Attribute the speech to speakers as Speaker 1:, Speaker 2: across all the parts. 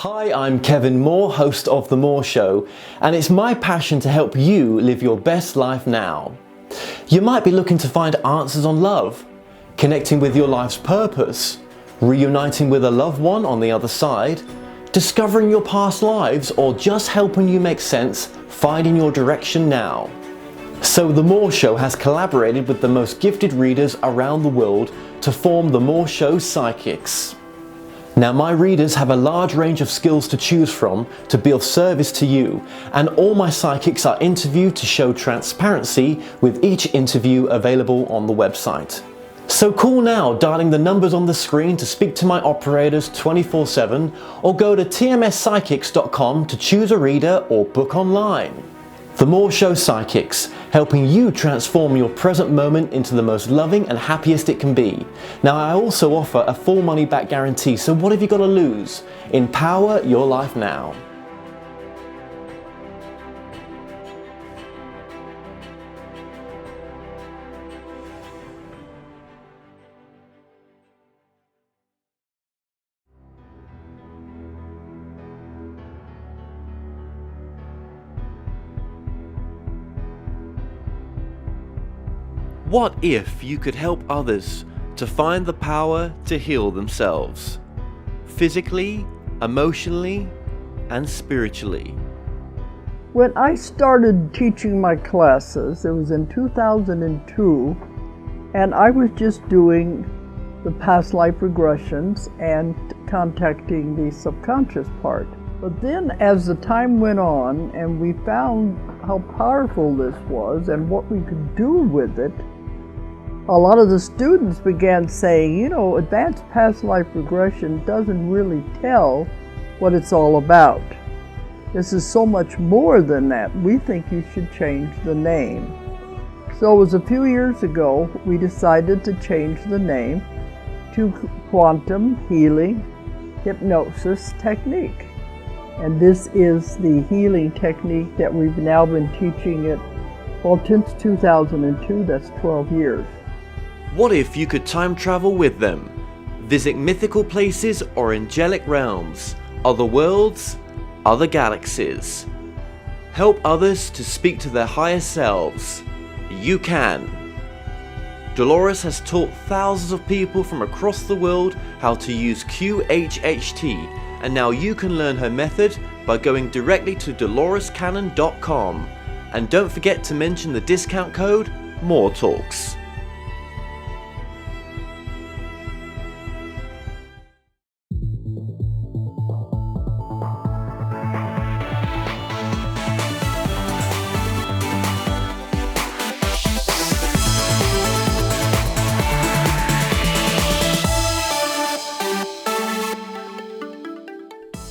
Speaker 1: Hi, I'm Kevin Moore, host of The Moore Show, and it's my passion to help you live your best life now. You might be looking to find answers on love, connecting with your life's purpose, reuniting with a loved one on the other side, discovering your past lives, or just helping you make sense, finding your direction now. So The Moore Show has collaborated with the most gifted readers around the world to form The Moore Show Psychics. Now, my readers have a large range of skills to choose from to be of service to you, and all my psychics are interviewed to show transparency, with each interview available on the website. So call now, dialing the numbers on the screen to speak to my operators 24/7, or go to tmspsychics.com to choose a reader or book online. The Moore Show Psychics, helping you transform your present moment into the most loving and happiest it can be. Now, I also offer a full money back guarantee, so what have you got to lose? Empower your life now. What if you could help others to find the power to heal themselves? Physically, emotionally, and spiritually.
Speaker 2: When I started teaching my classes, it was in 2002, and I was just doing the past life regressions and contacting the subconscious part. But then as the time went on and we found how powerful this was and what we could do with it, a lot of the students began saying, you know, advanced past life regression doesn't really tell what it's all about. This is so much more than that. We think you should change the name. So it was a few years ago we decided to change the name to Quantum Healing Hypnosis Technique. And this is the healing technique that we've now been teaching it, well, since 2002, that's 12 years.
Speaker 1: What if you could time travel with them? Visit mythical places or angelic realms, other worlds, other galaxies. Help others to speak to their higher selves. You can. Dolores has taught thousands of people from across the world how to use QHHT, and now you can learn her method by going directly to dolorescannon.com. And don't forget to mention the discount code MORETALKS.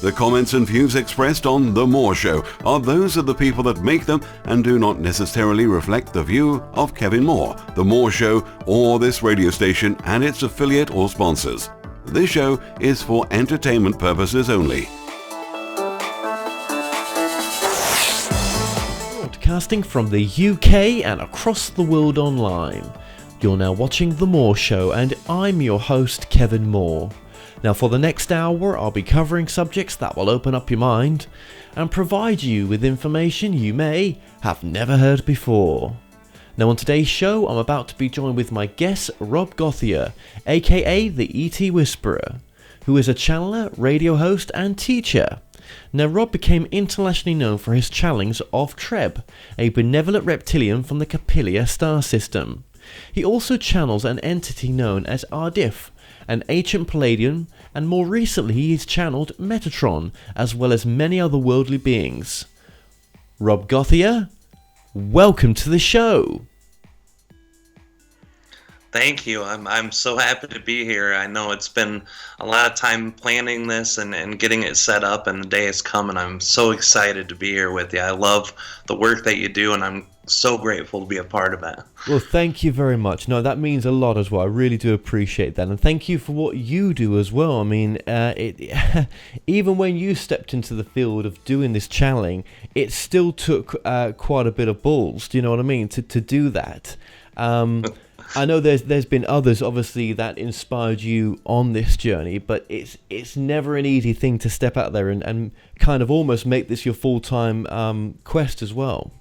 Speaker 3: The comments and views expressed on The Moore Show are those of the people that make them and do not necessarily reflect the view of Kevin Moore, The Moore Show, or this radio station and its affiliate or sponsors. This show is for entertainment purposes only.
Speaker 1: Broadcasting from the UK and across the world online. You're now watching The Moore Show, and I'm your host, Kevin Moore. Now, for the next hour, I'll be covering subjects that will open up your mind and provide you with information you may have never heard before. Now, on today's show, I'm about to be joined with my guest, Rob Gauthier, aka the ET Whisperer, who is a channeler, radio host, and teacher. Now, Rob became internationally known for his channelings of Treb, a benevolent reptilian from the Capilla star system. He also channels an entity known as Ardif, an ancient Palladium, and more recently he's channeled Metatron, as well as many other worldly beings. Rob Gothia, welcome to the show.
Speaker 4: Thank you. I'm so happy to be here. I know it's been a lot of time planning this and getting it set up, and the day has come, and I'm so excited to be here with you. I love the work that you do, and I'm so grateful to be a part of it.
Speaker 1: Well, thank you very much. No, that means a lot as well. I really do appreciate that, and thank you for what you do as well. I mean, even when you stepped into the field of doing this channeling, it still took quite a bit of balls. Do you know what I mean? To do that. I know there's been others, obviously, that inspired you on this journey, but it's never an easy thing to step out there and kind of almost make this your full-time quest as well.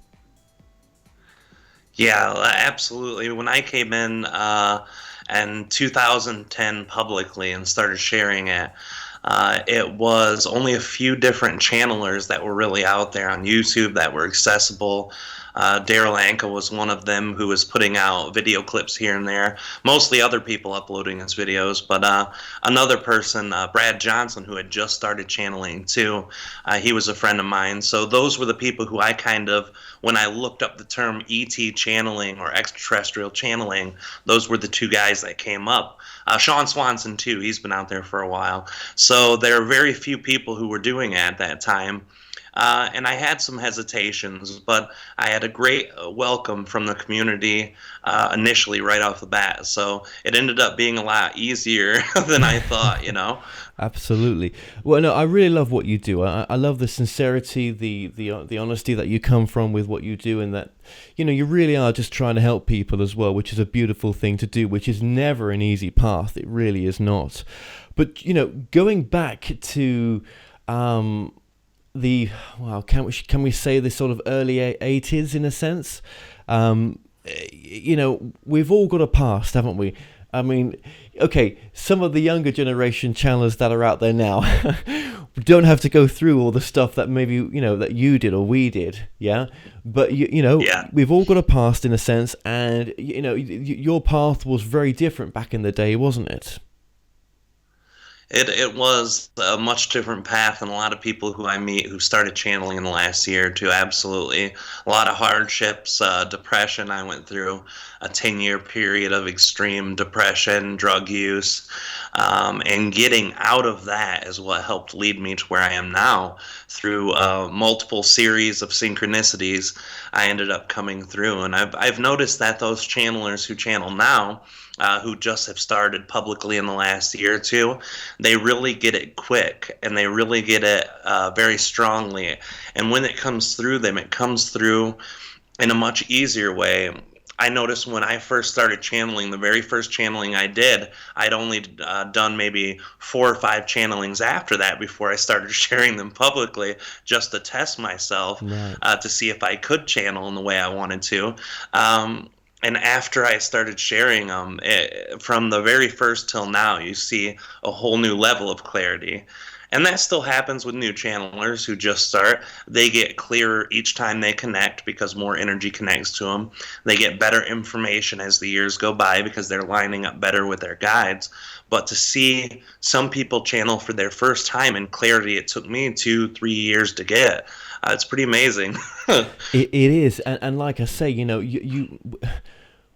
Speaker 4: Yeah, absolutely. When I came in 2010 publicly and started sharing it, it was only a few different channelers that were really out there on YouTube that were accessible. Daryl Anka was one of them, who was putting out video clips here and there, mostly other people uploading his videos, but another person, Brad Johnson, who had just started channeling too, he was a friend of mine. So those were the people who I kind of, when I looked up the term ET channeling or extraterrestrial channeling, those were the two guys that came up. Sean Swanson too, he's been out there for a while. So there are very few people who were doing it at that time. And I had some hesitations, but I had a great welcome from the community initially right off the bat. So it ended up being a lot easier than I thought, you know.
Speaker 1: Absolutely. Well, no, I really love what you do. I love the sincerity, the honesty that you come from with what you do, and that, you know, you really are just trying to help people as well, which is a beautiful thing to do, which is never an easy path. It really is not. But, you know, going back to can we say this sort of early 80s in a sense? You know, we've all got a past, haven't we? I mean, okay, some of the younger generation channelers that are out there now don't have to go through all the stuff that maybe, you know, that you did or we did, yeah? But, you know,
Speaker 4: yeah.
Speaker 1: We've all got a past in a sense, and, you know, your path was very different back in the day, wasn't it?
Speaker 4: It was a much different path than a lot of people who I meet who started channeling in the last year or two. Absolutely. A lot of hardships, depression. I went through a 10-year period of extreme depression, drug use, and getting out of that is what helped lead me to where I am now. Through multiple series of synchronicities, I ended up coming through. And I've noticed that those channelers who channel now, who just have started publicly in the last year or two, they really get it quick, and they really get it very strongly. And when it comes through them, it comes through in a much easier way. I noticed when I first started channeling, the very first channeling I did, I'd only done maybe 4 or 5 channelings after that before I started sharing them publicly, just to test myself, right. To see if I could channel in the way I wanted to. And after I started sharing them, from the very first till now, you see a whole new level of clarity. And that still happens with new channelers who just start. They get clearer each time they connect because more energy connects to them. They get better information as the years go by because they're lining up better with their guides. But to see some people channel for their first time in clarity, it took me 2-3 years to get. It's pretty amazing.
Speaker 1: It is. And like I say, you know,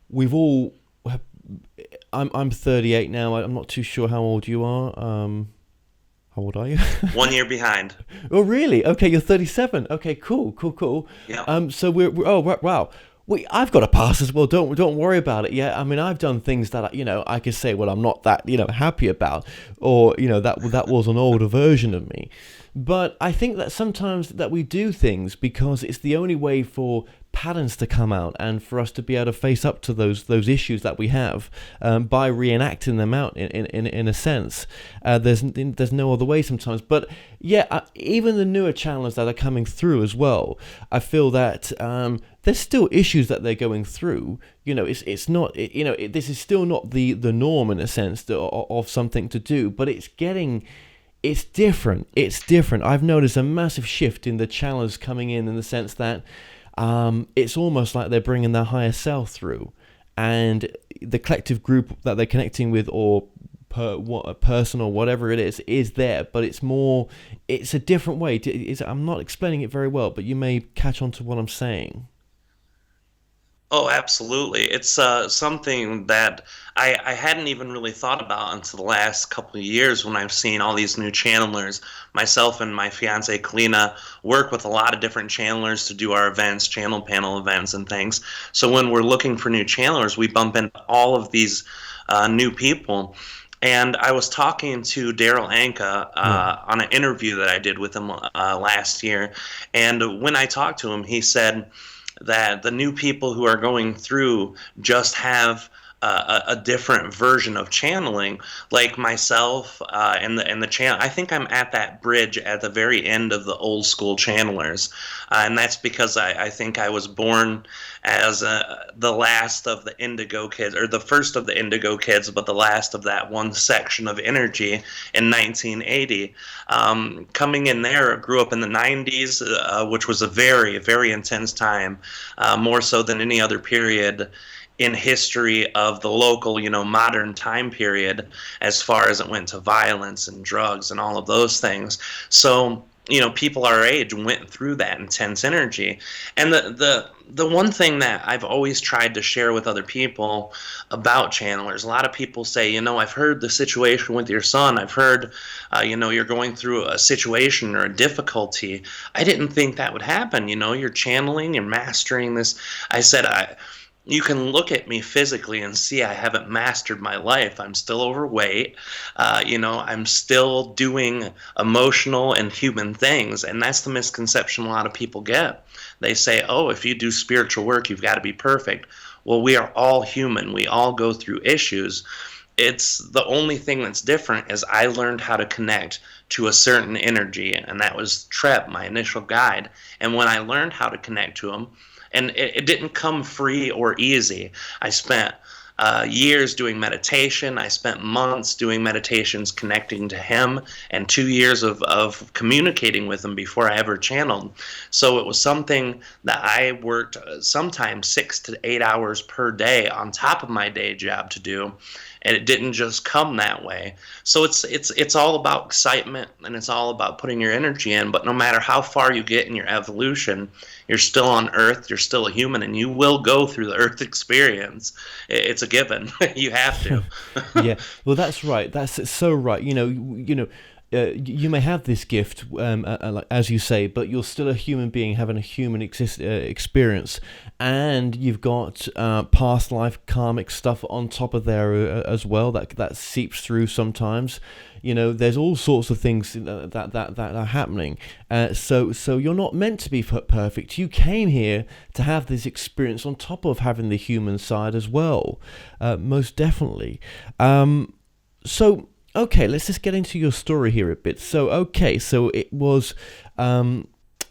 Speaker 1: we've all... I'm 38 now. I'm not too sure how old you are. How old are you?
Speaker 4: 1 year behind.
Speaker 1: Oh, really? Okay, you're 37. Okay, cool.
Speaker 4: Yeah.
Speaker 1: So we're oh, wow. I've got a pass as well. Don't worry about it. Yeah, I mean, I've done things that, you know, I could say, well, I'm not that, you know, happy about, or, you know, that was an older version of me. But I think that sometimes that we do things because it's the only way for patterns to come out and for us to be able to face up to those issues that we have by reenacting them out in a sense. There's no other way sometimes. But yeah, even the newer channelers that are coming through as well, I feel that there's still issues that they're going through. You know, it's not, you know, this is still not the norm in a sense of something to do, but it's different. It's different. I've noticed a massive shift in the channelers coming in the sense that it's almost like they're bringing their higher self through, and the collective group that they're connecting with, or a person or whatever it is there, but it's a different way. I'm not explaining it very well, but you may catch on to what I'm saying.
Speaker 4: Oh, absolutely. It's something that I hadn't even really thought about until the last couple of years, when I've seen all these new channelers. Myself and my fiance, Kina, work with a lot of different channelers to do our events, channel panel events and things. So when we're looking for new channelers, we bump into all of these new people. And I was talking to Daryl Anka on an interview that I did with him last year. And when I talked to him, he said that the new people who are going through just have a different version of channeling, like myself and the channel. I think I'm at that bridge at the very end of the old school channelers, and that's because I think I was born as the last of the Indigo kids, or the first of the Indigo kids, but the last of that one section of energy in 1980. Coming in there, grew up in the 90s, which was a very, very intense time, more so than any other period in history of the local, modern time period, as far as it went to violence and drugs and all of those things. So, people our age went through that intense energy. And the one thing that I've always tried to share with other people about channelers, a lot of people say, I've heard the situation with your son. I've heard, you're going through a situation or a difficulty. I didn't think that would happen. You're channeling, you're mastering this. I said, you can look at me physically and see I haven't mastered my life. I'm still overweight. I'm still doing emotional and human things. And that's the misconception a lot of people get. They say, oh, if you do spiritual work, you've got to be perfect. Well, we are all human. We all go through issues. It's the only thing that's different is I learned how to connect to a certain energy, and that was Treb, my initial guide. And when I learned how to connect to him, and it didn't come free or easy. I spent years doing meditation. I spent months doing meditations connecting to him, and 2 years of communicating with him before I ever channeled. So it was something that I worked sometimes 6 to 8 hours per day on top of my day job to do. And it didn't just come that way. So it's all about excitement, and it's all about putting your energy in. But no matter how far you get in your evolution, you're still on Earth, you're still a human, and you will go through the Earth experience. It's a given. You have to.
Speaker 1: Yeah, well, that's right. That's so right. You may have this gift, as you say, but you're still a human being having a human experience, and you've got past life karmic stuff on top of there as well that seeps through sometimes. There's all sorts of things that are happening. So you're not meant to be perfect. You came here to have this experience on top of having the human side as well, most definitely. Okay, let's just get into your story here a bit. So it was,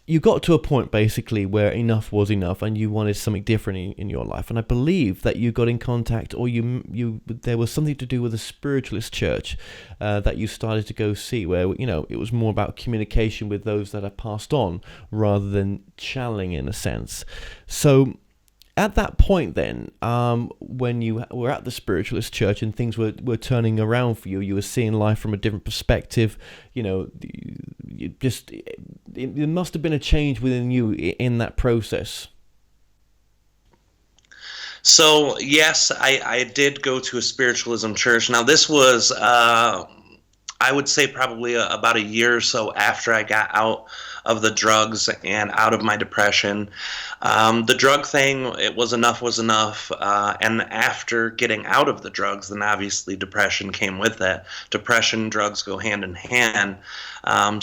Speaker 1: you got to a point basically where enough was enough, and you wanted something different in your life. And I believe that you got in contact, or there was something to do with a spiritualist church that you started to go see, where it was more about communication with those that are passed on rather than channeling in a sense. So at that point then, when you were at the spiritualist church and things were turning around for you, you were seeing life from a different perspective, there must have been a change within you in that process.
Speaker 4: So, yes, I did go to a spiritualism church. Now, this was, I would say, probably about a year or so after I got out of the drugs and out of my depression. The drug thing, it was enough. And after getting out of the drugs, then obviously depression came with it. Depression and drugs go hand in hand.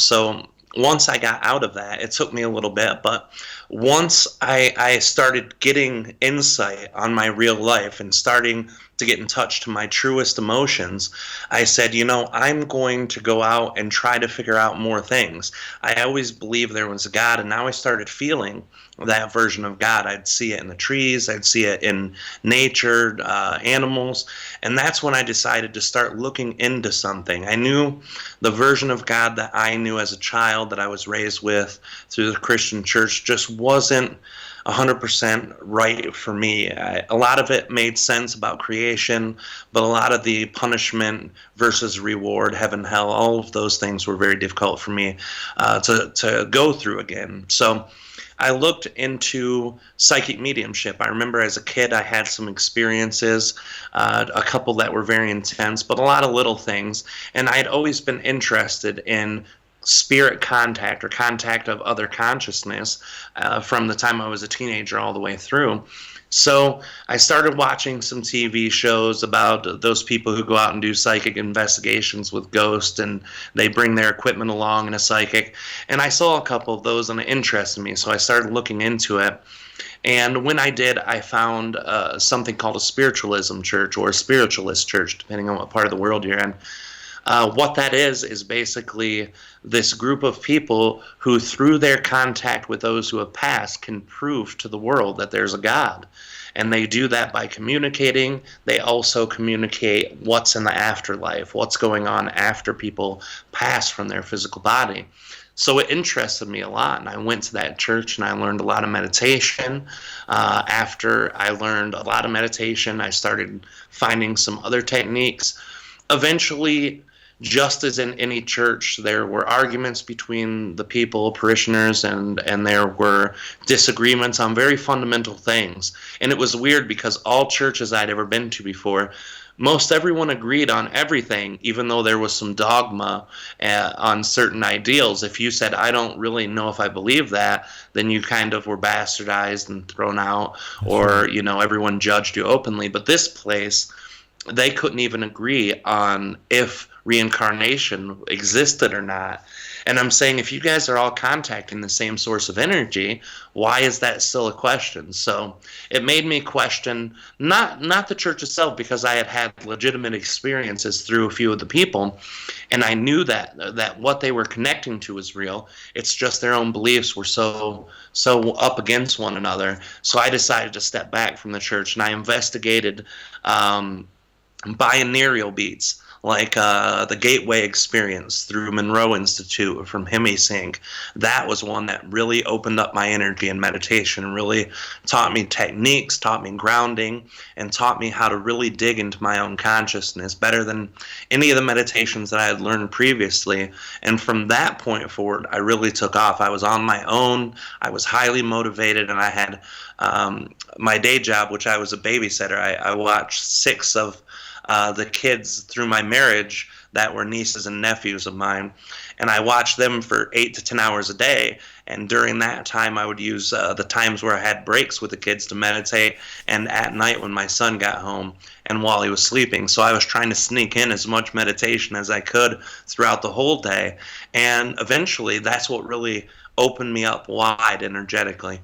Speaker 4: So once I got out of that, it took me a little bit, but once I started getting insight on my real life and starting to get in touch to my truest emotions, I said, I'm going to go out and try to figure out more things. I always believed there was a God, and now I started feeling that version of God. I'd see it in the trees, I'd see it in nature, animals, and that's when I decided to start looking into something. I knew the version of God that I knew as a child, that I was raised with through the Christian church, just wasn't 100% right for me. A lot of it made sense about creation, but a lot of the punishment versus reward, heaven, hell, all of those things were very difficult for me to go through again. So I looked into psychic mediumship. I remember as a kid I had some experiences, a couple that were very intense, but a lot of little things. And I had always been interested in spirit contact or contact of other consciousness from the time I was a teenager all the way through. So I started watching some TV shows about those people who go out and do psychic investigations with ghosts, and they bring their equipment along and a psychic. And I saw a couple of those and it interested me, so I started looking into it. And when I did, I found something called a spiritualism church or a spiritualist church, depending on what part of the world you're in. What that is basically this group of people who, through their contact with those who have passed, can prove to the world that there's a God. And they do that by communicating. They also communicate what's in the afterlife, what's going on after people pass from their physical body. So it interested me a lot, and I went to that church and I learned a lot of meditation. After I learned a lot of meditation, I started finding some other techniques. Eventually, just as in any church, there were arguments between the people, parishioners, and there were disagreements on very fundamental things. And it was weird because all churches I'd ever been to before, most everyone agreed on everything, even though there was some dogma on certain ideals. If you said, I don't really know if I believe that, then you kind of were bastardized and thrown out, or, you know, everyone judged you openly. But this place, they couldn't even agree on if reincarnation existed or not. And I'm saying, if you guys are all contacting the same source of energy, why is that still a question? So it made me question not the church itself, because I had legitimate experiences through a few of the people, and I knew that what they were connecting to was real. It's just their own beliefs were so up against one another. So I decided to step back from the church, and I investigated binaural beats, like the Gateway Experience through Monroe Institute from HemiSync. That was one that really opened up my energy in meditation, really taught me techniques, taught me grounding, and taught me how to really dig into my own consciousness better than any of the meditations that I had learned previously. And from that point forward, I really took off. I was on my own, I was highly motivated, and I had my day job, which I was a babysitter. I watched 6 of the kids through my marriage that were nieces and nephews of mine, and I watched them for 8 to 10 hours a day. And during that time, I would use the times where I had breaks with the kids to meditate, and at night when my son got home and while he was sleeping. So I was trying to sneak in as much meditation as I could throughout the whole day, and eventually that's what really opened me up wide energetically.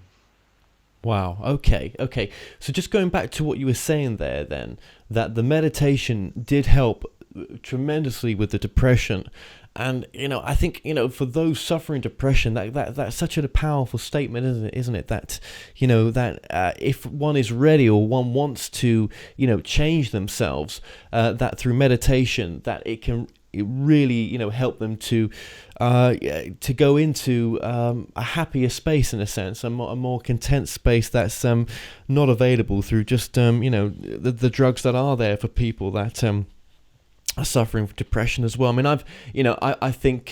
Speaker 1: Wow. Okay. So just going back to what you were saying there then, that the meditation did help tremendously with the depression. And, you know, I think, you know, for those suffering depression, that's such a powerful statement, isn't it? That, you know, that if one is ready or one wants to, you know, change themselves, that through meditation, that it really, you know, help them to go into a happier space, in a sense, a more content space that's not available through just you know, the drugs that are there for people that are suffering from depression as well. I mean, I think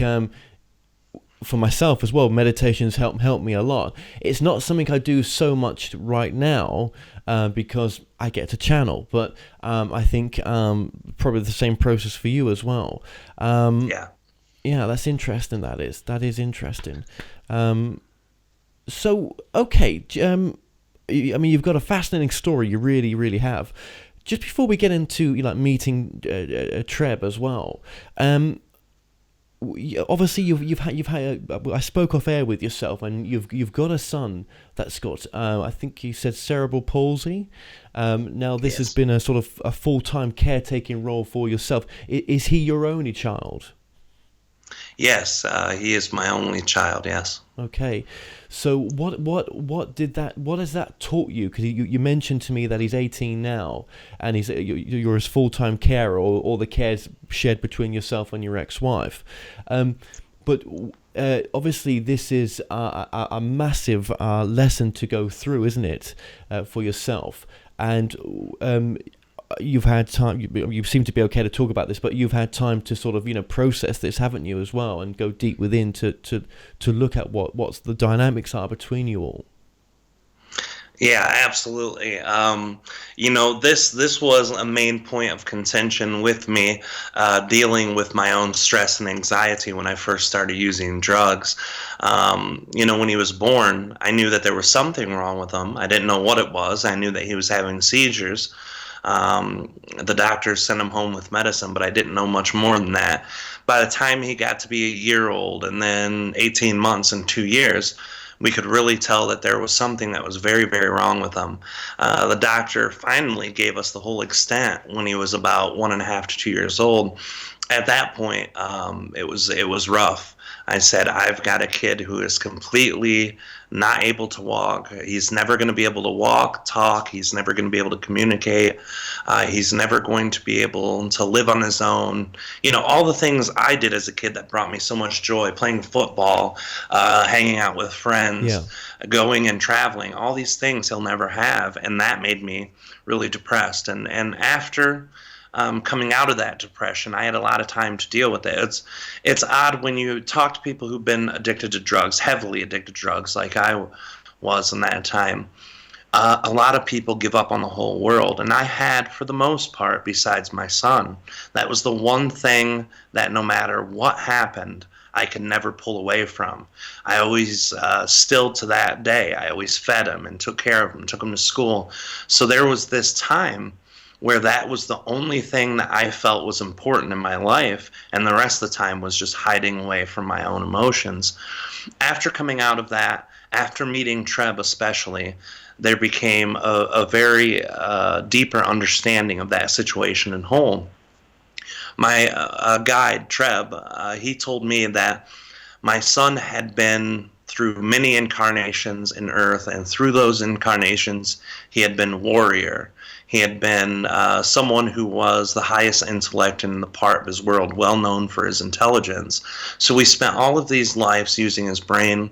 Speaker 1: for myself as well, meditations help me a lot. It's not something I do so much right now because I get to channel, but I think probably the same process for you as well. Yeah, that's interesting. That is interesting. So, okay, I mean, you've got a fascinating story. You really, really have. Just before we get into, you know, meeting Treb as well, obviously you've had I spoke off air with yourself, and you've got a son that's got I think you said cerebral palsy. Now this has been a sort of a full-time caretaking role for yourself. Is he your only child?
Speaker 4: Yes, he is my only child. Yes.
Speaker 1: Okay, so what has that taught you? Because you mentioned to me that he's 18 now, and you're his full-time carer, or the care's shared between yourself and your ex-wife. But obviously this is a massive lesson to go through, isn't it, for yourself? And you've had time, you seem to be okay to talk about this, but you've had time to sort of, you know, process this, haven't you, as well, and go deep within to look at what's the dynamics are between you all.
Speaker 4: Yeah, absolutely. This was a main point of contention with me, dealing with my own stress and anxiety when I first started using drugs. When he was born, I knew that there was something wrong with him. I didn't know what it was. I knew that he was having seizures. The doctors sent him home with medicine, but I didn't know much more than that. By the time he got to be a year old, and then 18 months and 2 years, we could really tell that there was something that was very, very wrong with him. The doctor finally gave us the whole extent when he was about 1.5 to 2 years old. At that point, it was rough. I said, I've got a kid who is completely not able to walk. He's never going to be able to walk, talk. He's never going to be able to communicate. He's never going to be able to live on his own. All the things I did as a kid that brought me so much joy, playing football, hanging out with friends,
Speaker 1: Yeah.
Speaker 4: going and traveling, all these things he'll never have. And that made me really depressed. And after coming out of that depression, I had a lot of time to deal with it. It's odd when you talk to people who've been addicted to drugs, heavily addicted to drugs, like I was in that time. A lot of people give up on the whole world, and I had, for the most part, besides my son, that was the one thing that no matter what happened, I could never pull away from. I always, still to that day, I always fed him and took care of him, took him to school. So there was this time where that was the only thing that I felt was important in my life, and the rest of the time was just hiding away from my own emotions. After coming out of that, after meeting Treb especially, there became a very deeper understanding of that situation in whole. My guide, Treb, he told me that my son had been through many incarnations in Earth, and through those incarnations, he had been warrior. He had been someone who was the highest intellect in the part of his world, well known for his intelligence. So we spent all of these lives using his brain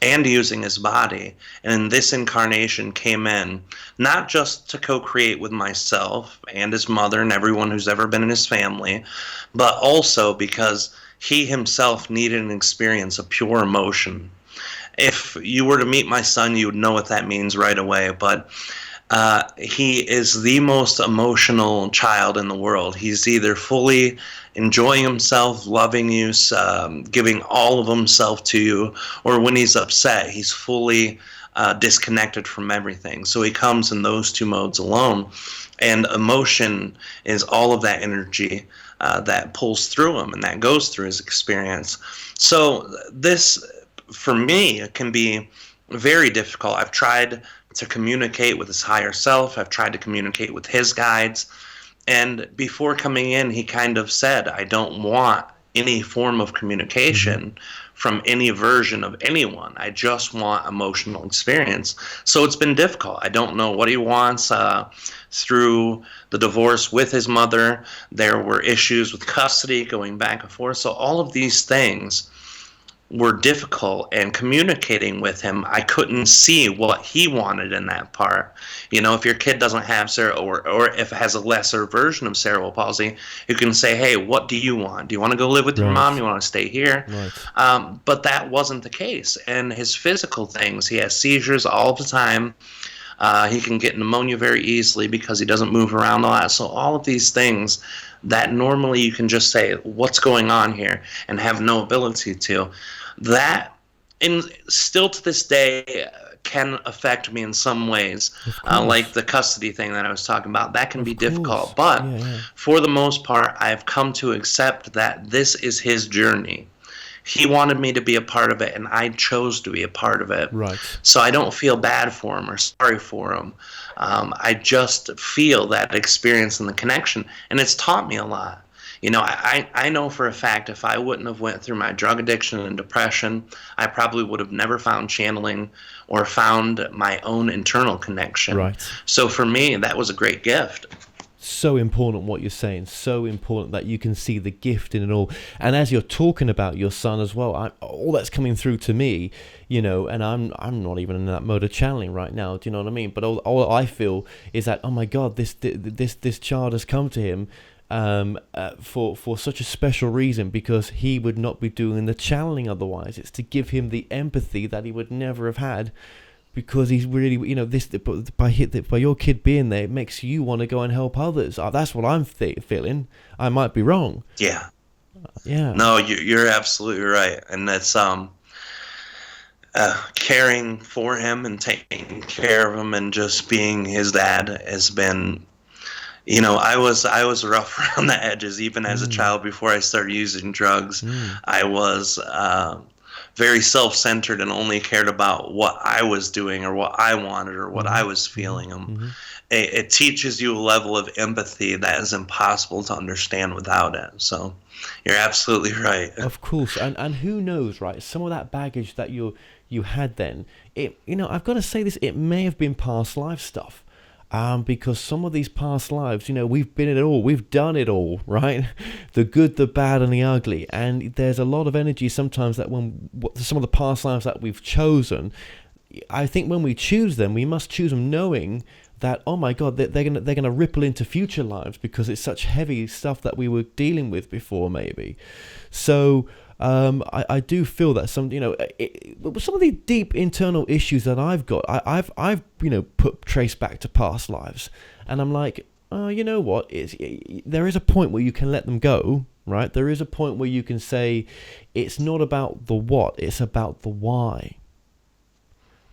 Speaker 4: and using his body. And this incarnation came in not just to co-create with myself and his mother and everyone who's ever been in his family, but also because he himself needed an experience of pure emotion. If you were to meet my son, you would know what that means right away. But he is the most emotional child in the world. He's either fully enjoying himself, loving you, giving all of himself to you, or when he's upset, he's fully disconnected from everything. So he comes in those two modes alone. And emotion is all of that energy that pulls through him and that goes through his experience. So this, for me, it can be very difficult. I've tried to communicate with his higher self. I've tried to communicate with his guides. And before coming in, he kind of said, I don't want any form of communication from any version of anyone. I just want emotional experience. So it's been difficult. I don't know what he wants. Through the divorce with his mother, there were issues with custody going back and forth. So all of these things were difficult, and communicating with him, I couldn't see what he wanted in that part. If your kid doesn't have or if it has a lesser version of cerebral palsy, you can say, hey, what do you want? Do you want to go live with your mom? Do you want to stay here?
Speaker 1: Right.
Speaker 4: But that wasn't the case. And his physical things, he has seizures all the time. He can get pneumonia very easily because he doesn't move around a lot. So all of these things that normally you can just say, what's going on here, and have no ability to, that still to this day can affect me in some ways, like the custody thing that I was talking about. That can be difficult, but for the most part, I've come to accept that this is his journey. He wanted me to be a part of it, and I chose to be a part of it.
Speaker 1: Right.
Speaker 4: So I don't feel bad for him or sorry for him. I just feel that experience and the connection, and it's taught me a lot. I know for a fact if I wouldn't have went through my drug addiction and depression, I probably would have never found channeling or found my own internal connection.
Speaker 1: Right.
Speaker 4: So for me, that was a great gift.
Speaker 1: So important what you're saying, so important that you can see the gift in it all. And as you're talking about your son as well, all that's coming through to me, and I'm not even in that mode of channeling right now, do you know what I mean? But all I feel is that, oh my God, this child has come to him for such a special reason, because he would not be doing the channeling otherwise. It's to give him the empathy that he would never have had because he's really, by your kid being there, it makes you want to go and help others. That's what I'm feeling. I might be wrong.
Speaker 4: Yeah.
Speaker 1: Yeah.
Speaker 4: No, you're absolutely right, and that's caring for him and taking care of him and just being his dad has been, I was rough around the edges even as a child before I started using drugs. I was very self-centered and only cared about what I was doing or what I wanted or what I was feeling. It teaches you a level of empathy that is impossible to understand without it. So you're absolutely right.
Speaker 1: Of course, and who knows, right? Some of that baggage that you had then, I've got to say this, it may have been past life stuff. Because some of these past lives, we've been in it all, we've done it all, right? The good, the bad, and the ugly. And there's a lot of energy sometimes that some of the past lives that we've chosen, I think when we choose them, we must choose them knowing that, oh my God, they're gonna ripple into future lives because it's such heavy stuff that we were dealing with before, maybe. So I do feel that some of the deep internal issues that I've got, I've traced back to past lives, and I'm like, oh, you know what? There is a point where you can let them go, right? There is a point where you can say, it's not about the what, it's about the why.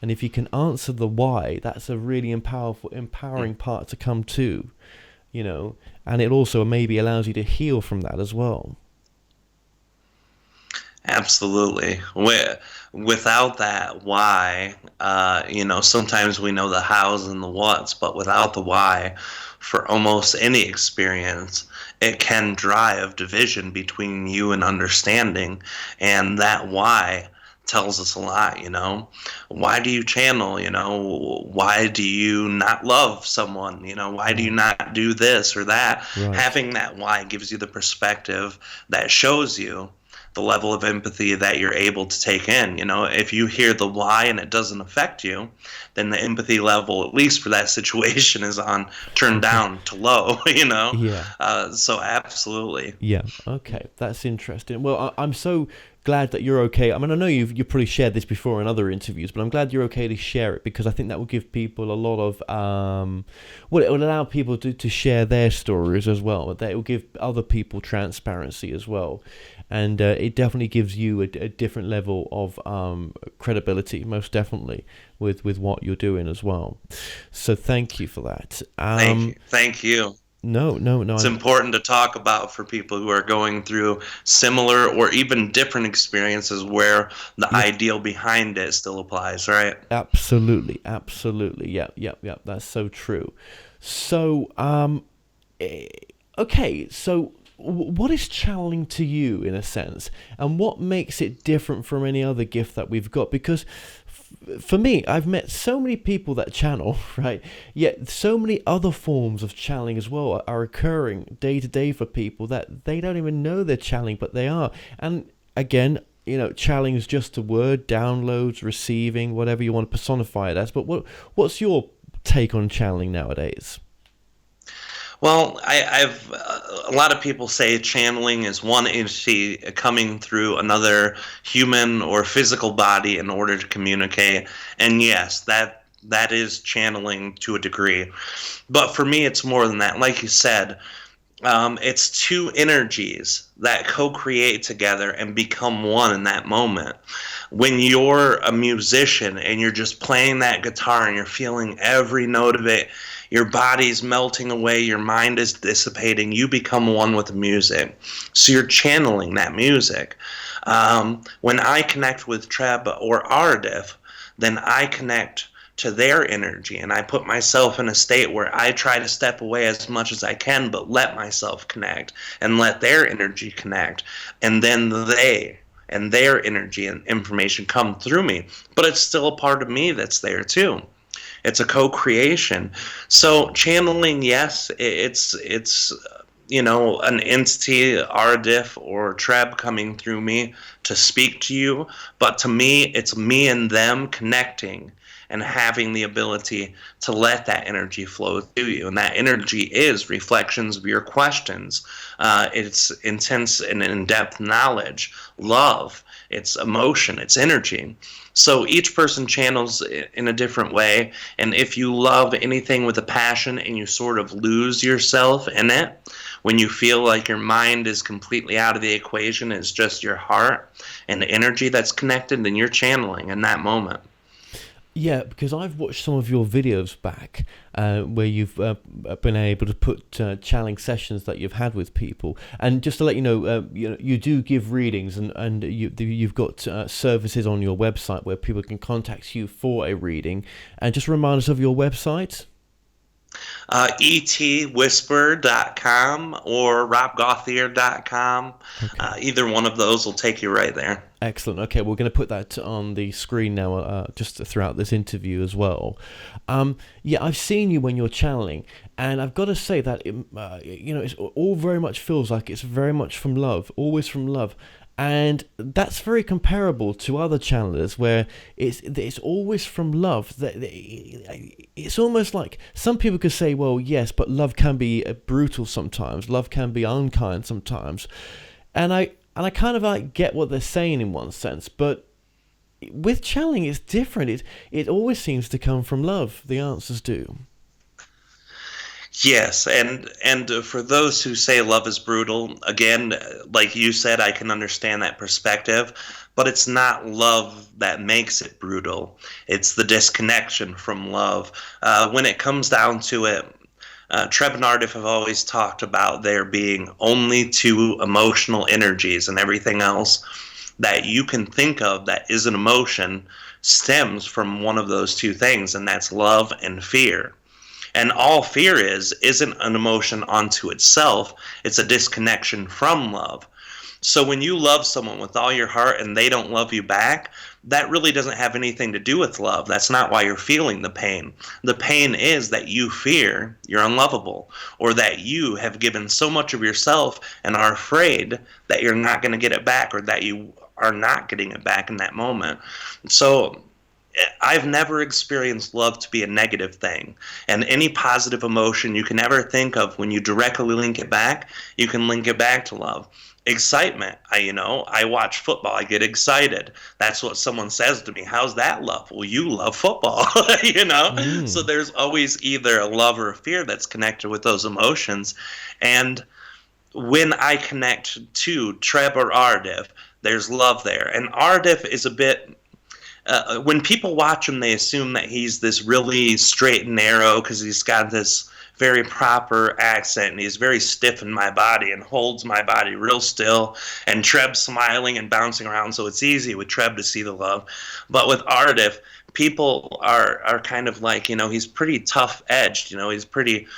Speaker 1: And if you can answer the why, that's a really empowering part to come to, and it also maybe allows you to heal from that as well.
Speaker 4: Absolutely. Without that why, sometimes we know the hows and the whats, but without the why, for almost any experience, it can drive division between you and understanding. And that why tells us a lot, Why do you channel, Why do you not love someone, Why do you not do this or that? Right. Having that why gives you the perspective that shows you the level of empathy that you're able to take in. If you hear the why and it doesn't affect you, then the empathy level, at least for that situation, is turned down to low, Yeah. So absolutely.
Speaker 1: Yeah. Okay. That's interesting. Well, I'm so glad that you're okay. I mean, I know you've probably shared this before in other interviews, but I'm glad you're okay to share it, because I think that will give people a lot of, it will allow people to share their stories as well. It will give other people transparency as well. And it definitely gives you a different level of credibility, most definitely, with what you're doing as well. So thank you for that.
Speaker 4: Thank you.
Speaker 1: No.
Speaker 4: It's important to talk about for people who are going through similar or even different experiences where the ideal behind it still applies, right?
Speaker 1: Absolutely. Yep. That's so true. So, okay, so what is channeling to you, in a sense, and what makes it different from any other gift that we've got? Because for me, I've met so many people that channel, right? Yet so many other forms of channeling as well are occurring day to day for people that they don't even know they're channeling, but they are. And again, channeling is just a word, downloads, receiving, whatever you want to personify it as. But what's your take on channeling nowadays?
Speaker 4: Well, I've a lot of people say channeling is one entity coming through another human or physical body in order to communicate. And yes, that is channeling to a degree. But for me, it's more than that. Like you said, it's two energies that co-create together and become one in that moment. When you're a musician and you're just playing that guitar and you're feeling every note of it, your body's melting away, your mind is dissipating, you become one with the music. So you're channeling that music. When I connect with Treb or Ardif, then I connect to their energy, and I put myself in a state where I try to step away as much as I can, but let myself connect and let their energy connect, and then they and their energy and information come through me. But it's still a part of me that's there too. It's a co-creation. So channeling, yes, it's an entity, Ardif or Treb, coming through me to speak to you. But to me, it's me and them connecting and having the ability to let that energy flow through you. And that energy is reflections of your questions. It's intense and in-depth knowledge, love, it's emotion, it's energy. So each person channels in a different way. And if you love anything with a passion and you sort of lose yourself in it, when you feel like your mind is completely out of the equation, it's just your heart and the energy that's connected, then you're channeling in that moment.
Speaker 1: Yeah, because I've watched some of your videos back where you've been able to put channeling sessions that you've had with people. And just to let you know, you do give readings, and you've got services on your website where people can contact you for a reading. And just remind us of your website.
Speaker 4: etwhisper.com or robgauthier.com. Okay. Either one of those will take you right there.
Speaker 1: Excellent. Okay, we're going to put that on the screen now, just throughout this interview as well. Yeah, I've seen you when you're channeling, and I've got to say that it's all very much feels like it's very much from love, always from love. And that's very comparable to other channelers where it's always from love. It's almost like some people could say, well, yes, but love can be brutal sometimes. Love can be unkind sometimes. And I kind of like get what they're saying in one sense, but with channeling it's different. It always seems to come from love. The answers do.
Speaker 4: Yes, and for those who say love is brutal, again, like you said, I can understand that perspective, but it's not love that makes it brutal. It's the disconnection from love. When it comes down to it, Treb and Ardif have always talked about there being only two emotional energies, and everything else that you can think of that is an emotion stems from one of those two things, and that's love and fear. And all fear isn't an emotion unto itself. It's a disconnection from love. So when you love someone with all your heart and they don't love you back, that really doesn't have anything to do with love. That's not why you're feeling the pain. The pain is that you fear you're unlovable, or that you have given so much of yourself and are afraid that you're not going to get it back, or that you are not getting it back in that moment. So I've never experienced love to be a negative thing. And any positive emotion you can ever think of, when you directly link it back, you can link it back to love. Excitement. I watch football. I get excited. That's what someone says to me. How's that love? Well, you love football, So there's always either a love or a fear that's connected with those emotions. And when I connect to Treb or Ardif, there's love there. And Ardif is a bit... when people watch him, they assume that he's this really straight and narrow because he's got this very proper accent, and he's very stiff in my body and holds my body real still, and Treb's smiling and bouncing around, so it's easy with Treb to see the love. But with Ardif, people are kind of like, he's pretty tough-edged, he's pretty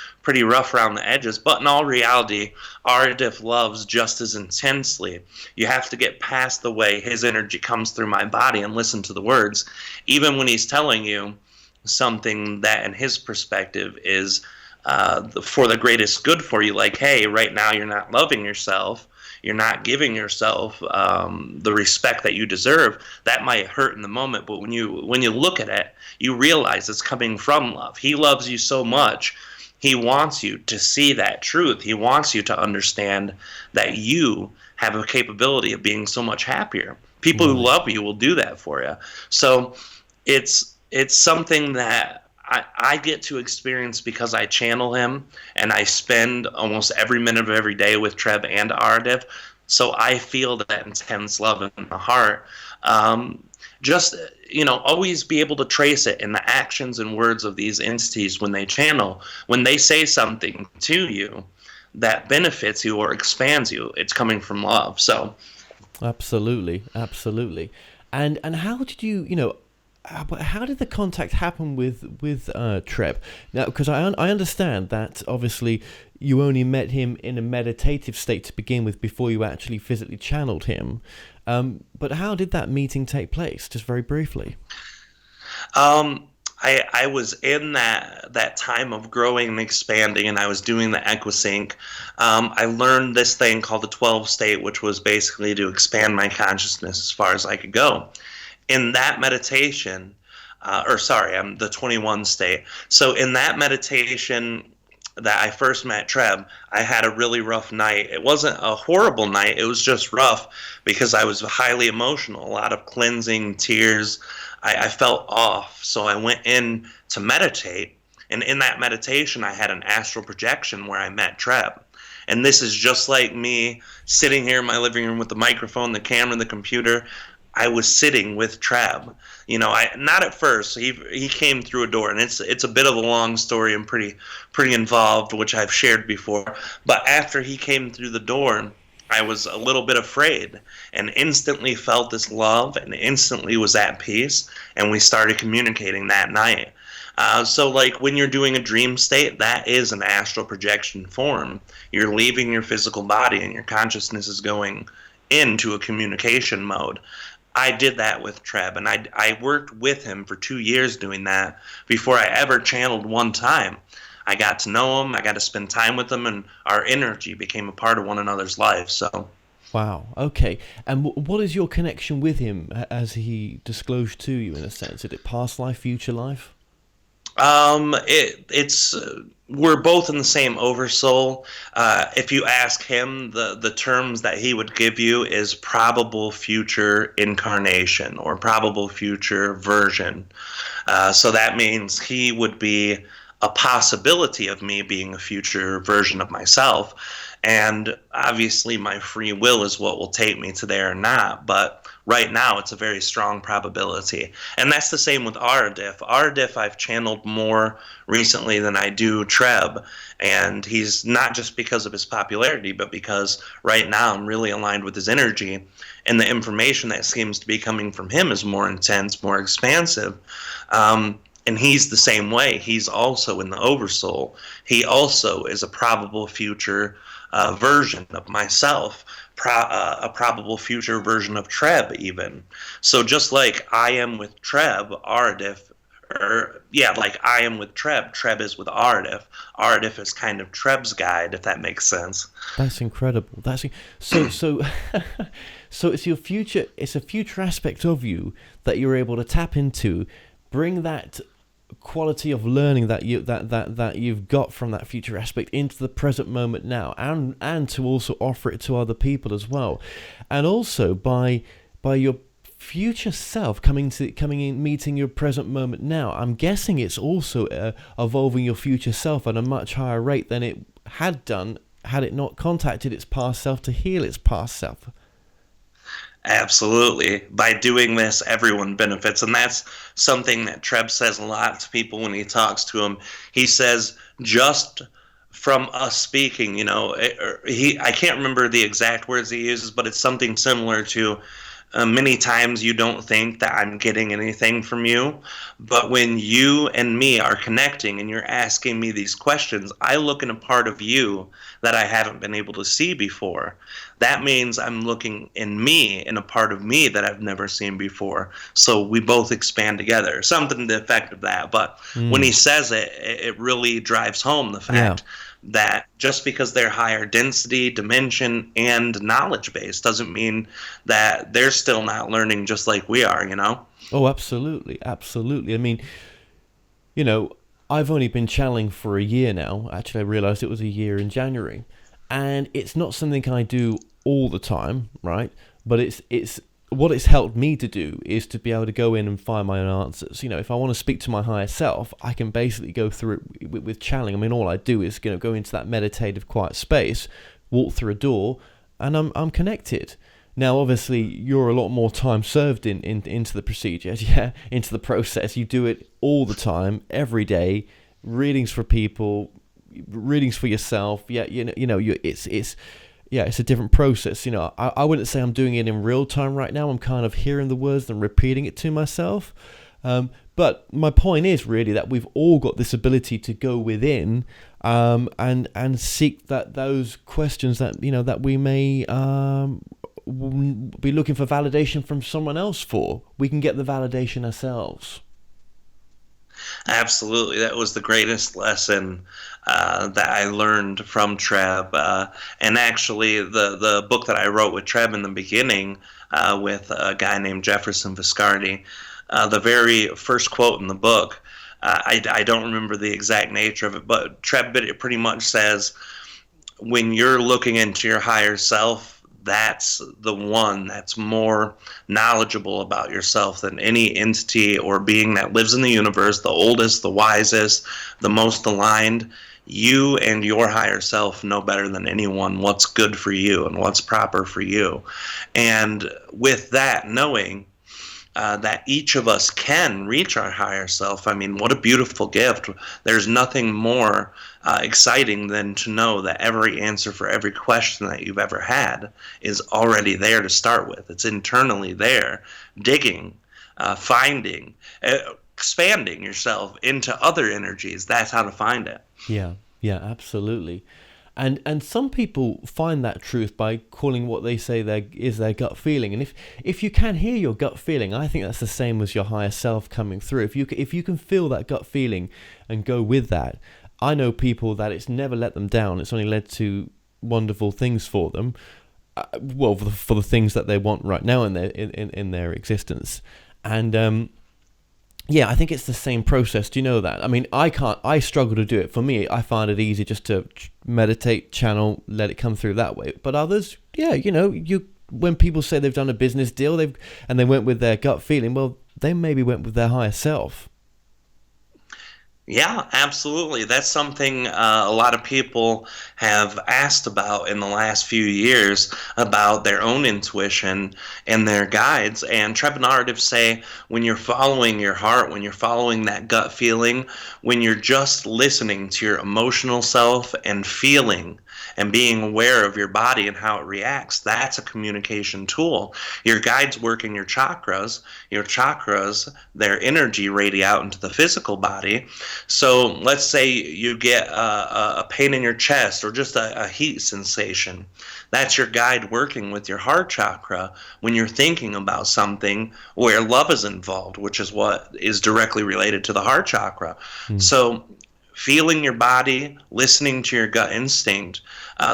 Speaker 4: rough around the edges. But in all reality, Ardif loves just as intensely. You have to get past the way his energy comes through my body and listen to the words. Even when he's telling you something that in his perspective is for the greatest good for you, like, hey, right now you're not loving yourself, you're not giving yourself the respect that you deserve. That might hurt in the moment, but when you look at it, you realize it's coming from love. He loves you so much. He wants you to see that truth. He wants you to understand that you have a capability of being so much happier. People who love you will do that for you. So it's something that I get to experience because I channel him, and I spend almost every minute of every day with Treb and Ardif. So I feel that intense love in the heart. Always be able to trace it in the actions and words of these entities when they channel. When they say something to you that benefits you or expands you, it's coming from love. So,
Speaker 1: absolutely. And how did how did the contact happen with Treb? Now, because I understand that obviously you only met him in a meditative state to begin with before you actually physically channeled him. But how did that meeting take place? Just very briefly.
Speaker 4: I was in that time of growing and expanding, and I was doing the EquiSync. I learned this thing called the 12 state, which was basically to expand my consciousness as far as I could go. In that meditation, the 21 state. So in that meditation, that I first met Treb, I had a really rough night. It wasn't a horrible night. It was just rough because I was highly emotional, a lot of cleansing, tears. I felt off. So I went in to meditate. And in that meditation, I had an astral projection where I met Treb. And this is just like me sitting here in my living room with the microphone, the camera, the computer. I was sitting with Treb. You know, not at first. He came through a door, and it's a bit of a long story and pretty involved, which I've shared before. But after he came through the door, I was a little bit afraid, and instantly felt this love, and instantly was at peace, and we started communicating that night. So like when you're doing a dream state, that is an astral projection form. You're leaving your physical body and your consciousness is going into a communication mode. I did that with Treb, and I worked with him for 2 years doing that before I ever channeled one time. I got to know him, I got to spend time with him, and our energy became a part of one another's lives. So.
Speaker 1: Wow. Okay. And what is your connection with him as he disclosed to you, in a sense? Is it past life, future life?
Speaker 4: It's we're both in the same oversoul. If you ask him, the terms that he would give you is probable future incarnation or probable future version. So that means he would be a possibility of me being a future version of myself. And obviously my free will is what will take me to there or not. But right now it's a very strong probability. And that's the same with Aradif. Aradif I've channeled more recently than I do Treb. And he's not just because of his popularity, but because right now I'm really aligned with his energy. And the information that seems to be coming from him is more intense, more expansive. And he's the same way. He's also in the oversoul. He also is a probable future version of myself, a probable future version of Treb even. So just like I am with Treb, Aradif, like I am with Treb, Treb is with Aradif. Aradif is kind of Treb's guide, if that makes sense.
Speaker 1: That's incredible. So so it's your future. It's a future aspect of you that you're able to tap into, bring that quality of learning that you've got from that future aspect into the present moment now, and to also offer it to other people as well. And also by your future self coming in, meeting your present moment now, I'm guessing it's also evolving your future self at a much higher rate than it had done had it not contacted its past self to heal its past self.
Speaker 4: Absolutely. By doing this, everyone benefits. And that's something that Treb says a lot to people when he talks to them. He says, just from us speaking, I can't remember the exact words he uses, but it's something similar to, many times you don't think that I'm getting anything from you, but when you and me are connecting and you're asking me these questions, I look in a part of you that I haven't been able to see before. That means I'm looking in me, in a part of me that I've never seen before. So we both expand together. Something to the effect of that. But when he says it, it really drives home the fact that just because they're higher density, dimension, and knowledge base doesn't mean that they're still not learning just like we are,
Speaker 1: Oh, absolutely. Absolutely. I mean, I've only been channeling for a year now. Actually, I realized it was a year in January. And it's not something I do all the time, right? But it's what it's helped me to do is to be able to go in and find my own answers. If I want to speak to my higher self, I can basically go through it with channeling. I mean, all I do is go into that meditative, quiet space, walk through a door, and I'm connected. Now, obviously, you're a lot more time served into the procedure, into the process. You do it all the time, every day. Readings for people, readings for yourself. It's a different process. I wouldn't say I'm doing it in real time right now. I'm kind of hearing the words and repeating it to myself. But my point is really that we've all got this ability to go within and seek those questions that that we may be looking for validation from someone else for. We can get the validation ourselves.
Speaker 4: Absolutely. That was the greatest lesson that I learned from Treb. And actually, the book that I wrote with Treb in the beginning with a guy named Jefferson Viscardi, the very first quote in the book I don't remember the exact nature of it, but Treb pretty much says when you're looking into your higher self, that's the one that's more knowledgeable about yourself than any entity or being that lives in the universe, the oldest, the wisest, the most aligned. You and your higher self know better than anyone what's good for you and what's proper for you. And with that knowing, that each of us can reach our higher self. I mean, what a beautiful gift. There's nothing more exciting than to know that every answer for every question that you've ever had is already there to start with. It's internally there, digging, finding, expanding yourself into other energies. That's how to find it.
Speaker 1: Yeah, absolutely. And some people find that truth by calling what they say is their gut feeling. And if you can hear your gut feeling, I think that's the same as your higher self coming through. If you can feel that gut feeling and go with that, I know people that it's never let them down. It's only led to wonderful things for them. Well, for the things that they want right now in their existence. And yeah, I think it's the same process. Do you know that? I mean, I struggle to do it. For me, I find it easy just to meditate, channel, let it come through that way. But others, yeah, when people say they've done a business deal, and they went with their gut feeling, well, they maybe went with their higher self.
Speaker 4: Yeah, absolutely. That's something a lot of people have asked about in the last few years about their own intuition and their guides. And Treb narratives say when you're following your heart, when you're following that gut feeling, when you're just listening to your emotional self and feeling and being aware of your body and how it reacts, that's a communication tool. Your guides work in your chakras. Your chakras, their energy radiate out into the physical body. So let's say you get a pain in your chest or just a heat sensation. That's your guide working with your heart chakra when you're thinking about something where love is involved, which is what is directly related to the heart chakra. So feeling your body, listening to your gut instinct.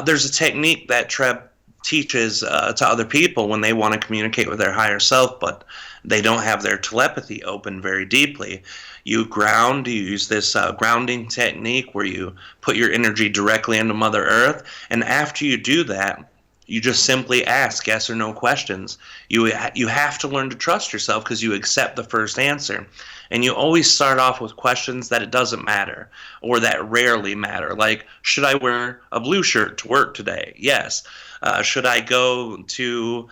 Speaker 4: There's a technique that Treb teaches to other people when they want to communicate with their higher self, but they don't have their telepathy open very deeply. You ground, you use this grounding technique where you put your energy directly into Mother Earth, and after you do that, you just simply ask yes or no questions. You have to learn to trust yourself because you accept the first answer. And you always start off with questions that it doesn't matter or that rarely matter. Like, should I wear a blue shirt to work today? Yes. Should I go to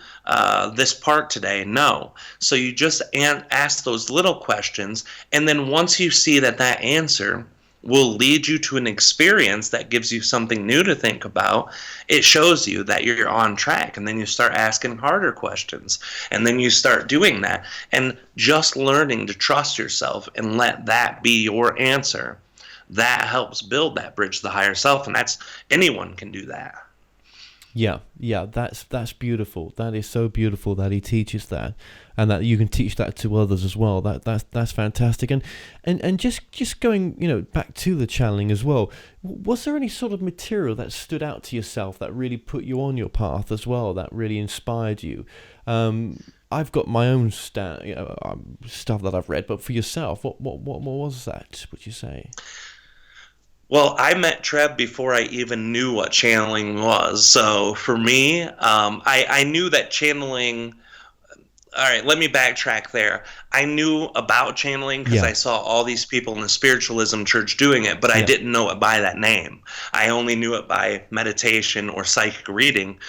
Speaker 4: this park today? No. So you just ask those little questions. And then once you see that answer will lead you to an experience that gives you something new to think about, it shows you that you're on track. And then you start asking harder questions. And then you start doing that. And just learning to trust yourself and let that be your answer, that helps build that bridge to the higher self. And anyone can do that.
Speaker 1: Yeah, that's beautiful. That is so beautiful that he teaches that, and that you can teach that to others as well. That's fantastic. And just going, back to the channeling as well. Was there any sort of material that stood out to yourself that really put you on your path as well, that really inspired you? I've got my own stuff that I've read, but for yourself, what was that? Would you say?
Speaker 4: Well, I met Treb before I even knew what channeling was. So for me, I knew that channeling... All right, let me backtrack there. I knew about channeling because I saw all these people in the spiritualism church doing it, but I didn't know it by that name. I only knew it by meditation or psychic reading.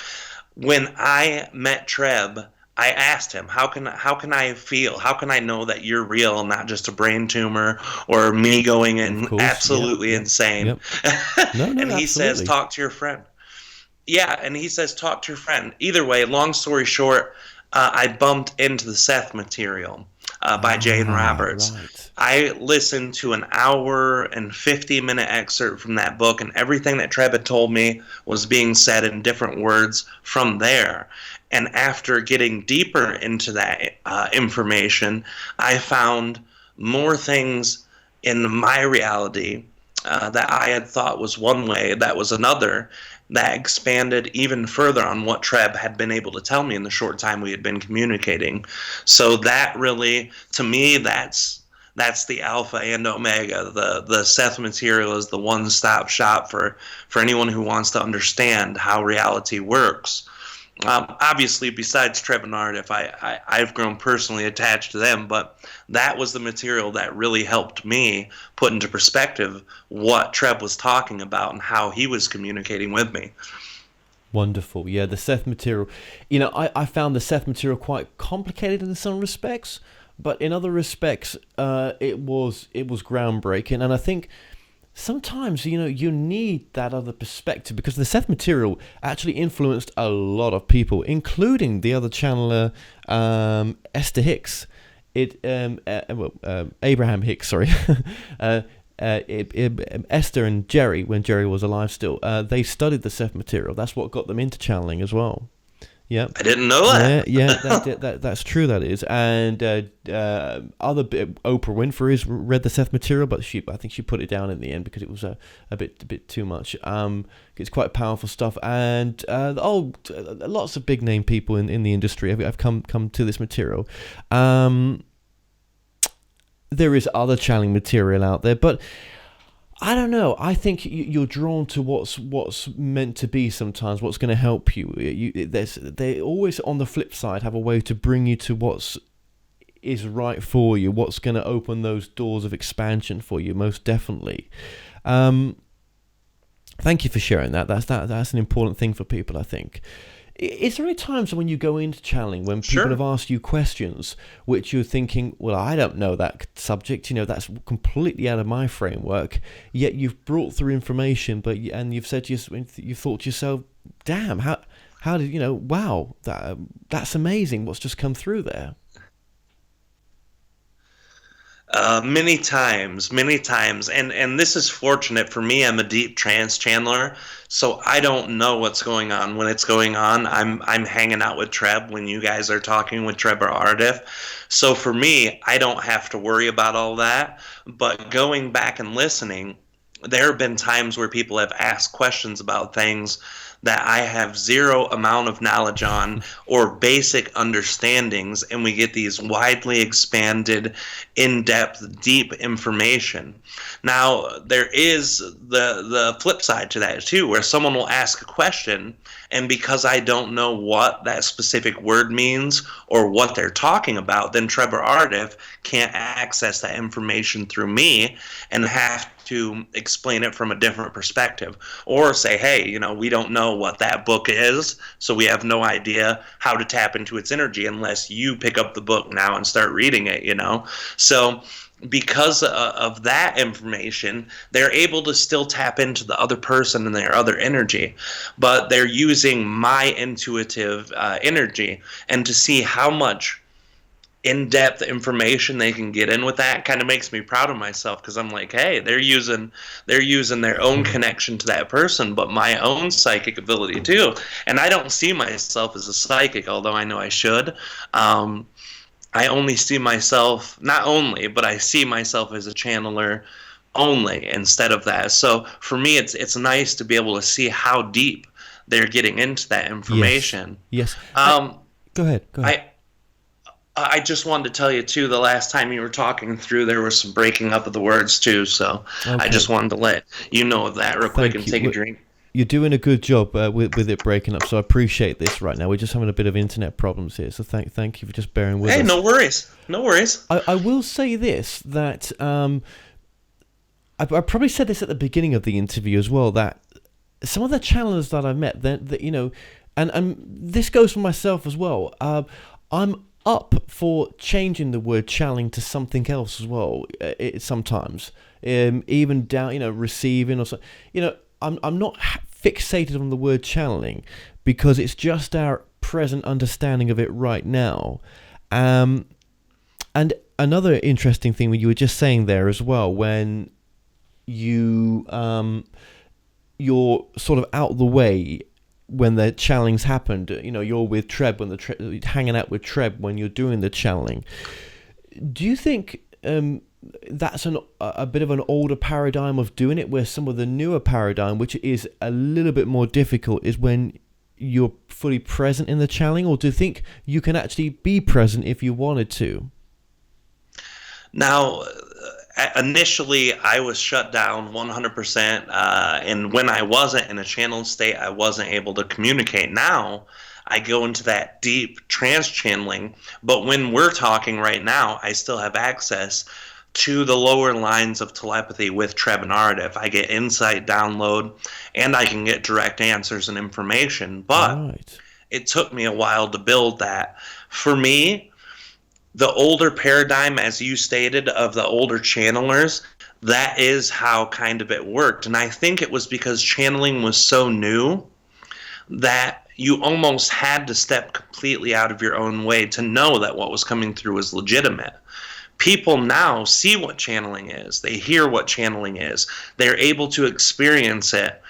Speaker 4: When I met Treb, I asked him, how can I feel? How can I know that you're real and not just a brain tumor or me going absolutely insane?
Speaker 1: Yep. No,
Speaker 4: and he says, talk to your friend. Yeah, and he says, talk to your friend. Either way, long story short, I bumped into the Seth material by Jane Roberts. Right. I listened to an hour and 50-minute excerpt from that book, and everything that Treb had told me was being said in different words from there. And after getting deeper into that information, I found more things in my reality that I had thought was one way, that was another, that expanded even further on what Treb had been able to tell me in the short time we had been communicating. So that really, to me, that's that's the alpha and omega. The Seth material is the one-stop shop for anyone who wants to understand how reality works. Obviously, besides Treb and Ardif, I've grown personally attached to them, but that was the material that really helped me put into perspective what Treb was talking about and how he was communicating with me.
Speaker 1: Wonderful. Yeah, the Seth material. I found the Seth material quite complicated in some respects, but in other respects, it was groundbreaking. And I think sometimes, you need that other perspective, because the Seth material actually influenced a lot of people, including the other channeler, Esther Hicks. Abraham Hicks, sorry. Esther and Jerry, when Jerry was alive still, they studied the Seth material. That's what got them into channeling as well. Yeah,
Speaker 4: I didn't know that.
Speaker 1: That's true. That is, and Oprah Winfrey read the Seth material, but I think she put it down in the end because it was a bit too much. It's quite powerful stuff, and lots of big name people in the industry have come to this material. There is other channeling material out there, but I don't know. I think you're drawn to what's meant to be sometimes, what's going to help you. They always, on the flip side, have a way to bring you to what's is right for you, what's going to open those doors of expansion for you, most definitely. Thank you for sharing that. That's an important thing for people, I think. Is there any times when you go into channeling when people have asked you questions which you're thinking, well, I don't know that subject, that's completely out of my framework, yet you've brought through information, and you've said you thought to yourself, damn, how did wow, that's amazing what's just come through there?
Speaker 4: Many times, and this is fortunate for me. I'm a deep trance channeler, so I don't know what's going on when it's going on. I'm hanging out with Treb when you guys are talking with Treb or Ardif, so for me, I don't have to worry about all that. But going back and listening, there have been times where people have asked questions about things that I have zero amount of knowledge on or basic understandings, and we get these widely expanded, in-depth, deep information. Now, there is the flip side to that too, where someone will ask a question, and because I don't know what that specific word means or what they're talking about, then Treb or Ardif can't access that information through me and have to explain it from a different perspective, or say, hey, we don't know what that book is, so we have no idea how to tap into its energy unless you pick up the book now and start reading it, So because of that information, they're able to still tap into the other person and their other energy, but they're using my intuitive energy, and to see how much in-depth information they can get in with that kind of makes me proud of myself, because I'm like, hey, they're using their own connection to that person, but my own psychic ability too. And I don't see myself as a psychic, although I know I should. I only see myself, not only, but I see myself as a channeler only instead of that. So for me, it's nice to be able to see how deep they're getting into that information.
Speaker 1: Yes. Go ahead.
Speaker 4: I just wanted to tell you, too, the last time you were talking through, there was some breaking up of the words, too, so okay. I just wanted to let you know of that real quick and take a drink.
Speaker 1: You're doing a good job with it breaking up, so I appreciate this right now. We're just having a bit of internet problems here, so thank you for just bearing with us.
Speaker 4: Hey, no worries.
Speaker 1: I will say this, that I probably said this at the beginning of the interview as well, that some of the channelers that I've met, that and this goes for myself as well, I'm up for changing the word channeling to something else as well. Sometimes, even down, receiving or so. I'm not fixated on the word channeling because it's just our present understanding of it right now. And another interesting thing when you were just saying there as well, when you're sort of out the way when the channelings happened, you're with Treb when hanging out with Treb when you're doing the channeling. Do you think that's a bit of an older paradigm of doing it, where some of the newer paradigm, which is a little bit more difficult, is when you're fully present in the channeling? Or do you think you can actually be present if you wanted to?
Speaker 4: Now, initially I was shut down 100%, and when I wasn't in a channeled state, I wasn't able to communicate. Now I go into that deep trance channeling, but when we're talking right now, I still have access to the lower lines of telepathy with Treb and Ardif. I get insight download, and I can get direct answers and information, but it took me a while to build that. For me, the older paradigm, as you stated, of the older channelers, that is how kind of it worked. And I think it was because channeling was so new that you almost had to step completely out of your own way to know that what was coming through was legitimate. People now see what channeling is. They hear what channeling is. They're able to experience it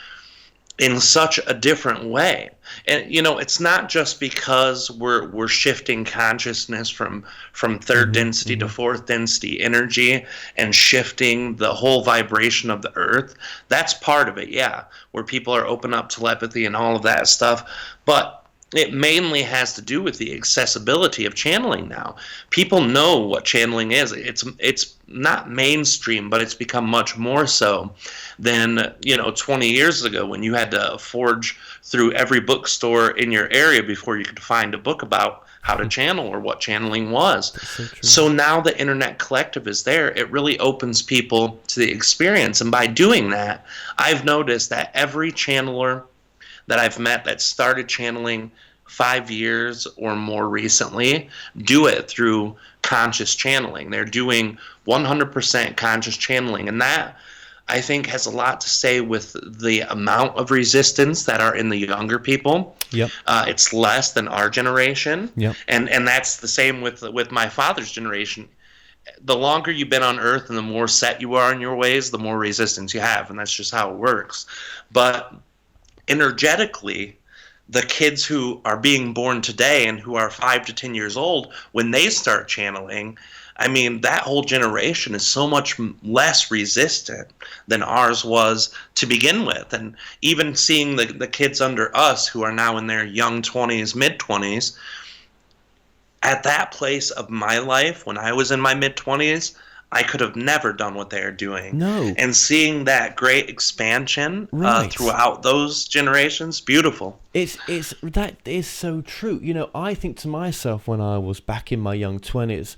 Speaker 4: in such a different way. And it's not just because we're shifting consciousness from third density to fourth density energy and shifting the whole vibration of the earth. That's part of it, yeah, where people are open up telepathy and all of that stuff. But it mainly has to do with the accessibility of channeling now. People know what channeling is. It's not mainstream, but it's become much more so than 20 years ago, when you had to forge through every bookstore in your area before you could find a book about how to channel or what channeling was. So now the Internet Collective is there. It really opens people to the experience. And by doing that, I've noticed that every channeler that I've met that started channeling 5 years or more recently do it through conscious channeling. They're doing 100% conscious channeling, and that, I think, has a lot to say with the amount of resistance that are in the younger people.
Speaker 1: Yep.
Speaker 4: It's less than our generation.
Speaker 1: Yep.
Speaker 4: And that's the same with my father's generation. The longer you've been on Earth and the more set you are in your ways, the more resistance you have, and that's just how it works. But energetically, the kids who are being born today and who are 5 to 10 years old, when they start channeling, I mean, that whole generation is so much less resistant than ours was to begin with. And even seeing the kids under us who are now in their young 20s, mid-20s, at that place of my life, when I was in my mid-20s, I could have never done what they're doing.
Speaker 1: No.
Speaker 4: And seeing that great expansion throughout those generations, beautiful.
Speaker 1: That is so true. I think to myself, when I was back in my young 20s,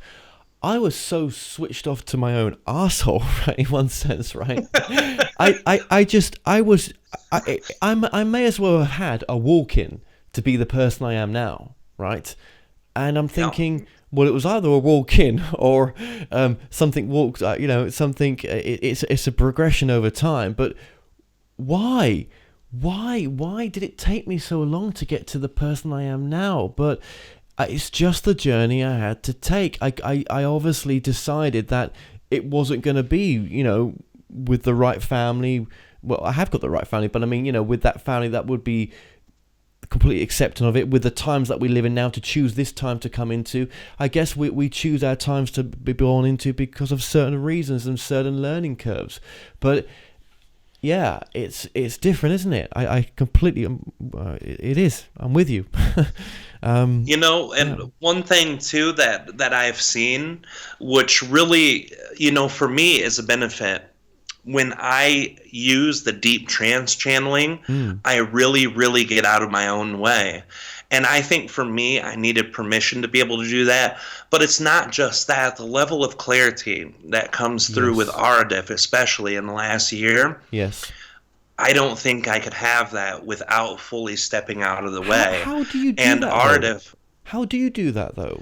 Speaker 1: I was so switched off to my own arsehole, right, in one sense, right? I may as well have had a walk-in to be the person I am now, right? And I'm thinking, well, it was either a walk-in or something walked. Something. It's a progression over time. But why? Why did it take me so long to get to the person I am now? But it's just the journey I had to take. I obviously decided that it wasn't going to be, with the right family. Well, I have got the right family, but I mean, with that family that would be completely accepting of it, with the times that we live in now, to choose this time to come into. I guess we choose our times to be born into because of certain reasons and certain learning curves. But yeah, it's different, isn't it? I completely, it is. I'm with you.
Speaker 4: One thing too that I've seen, which really, for me is a benefit. When I use the deep trance channeling, I really, really get out of my own way. And I think for me, I needed permission to be able to do that. But it's not just that. The level of clarity that comes through with Ardif, especially in the last year, I don't think I could have that without fully stepping out of the way.
Speaker 1: How do you do
Speaker 4: and
Speaker 1: that?
Speaker 4: Ardif,
Speaker 1: how do you do that, though?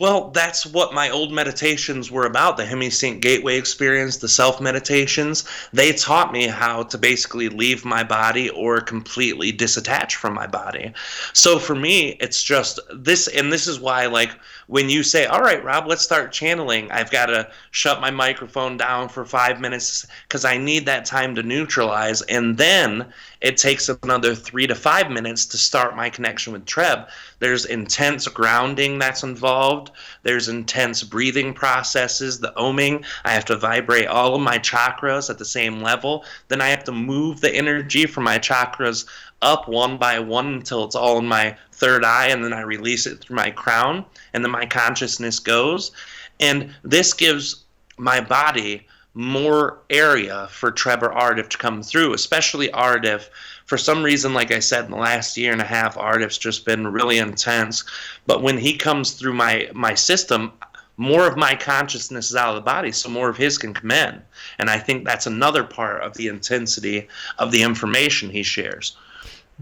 Speaker 4: Well, that's what my old meditations were about, the Hemisync Gateway experience, the self-meditations. They taught me how to basically leave my body or completely disattach from my body. So for me, it's just this, and this is why, like, when you say, all right, Rob, let's start channeling, I've got to shut my microphone down for 5 minutes because I need that time to neutralize, and then it takes another 3 to 5 minutes to start my connection with Treb. There's intense grounding that's involved. There's intense breathing processes, the oming. I have to vibrate all of my chakras at the same level. Then I have to move the energy from my chakras up one by one until it's all in my third eye, and then I release it through my crown, and then my consciousness goes. And this gives my body more area for Treb or Ardif to come through, especially Ardif. For some reason, like I said, in the last year and a half, Ardif's just been really intense. But when he comes through my system, more of my consciousness is out of the body, so more of his can come in. And I think that's another part of the intensity of the information he shares.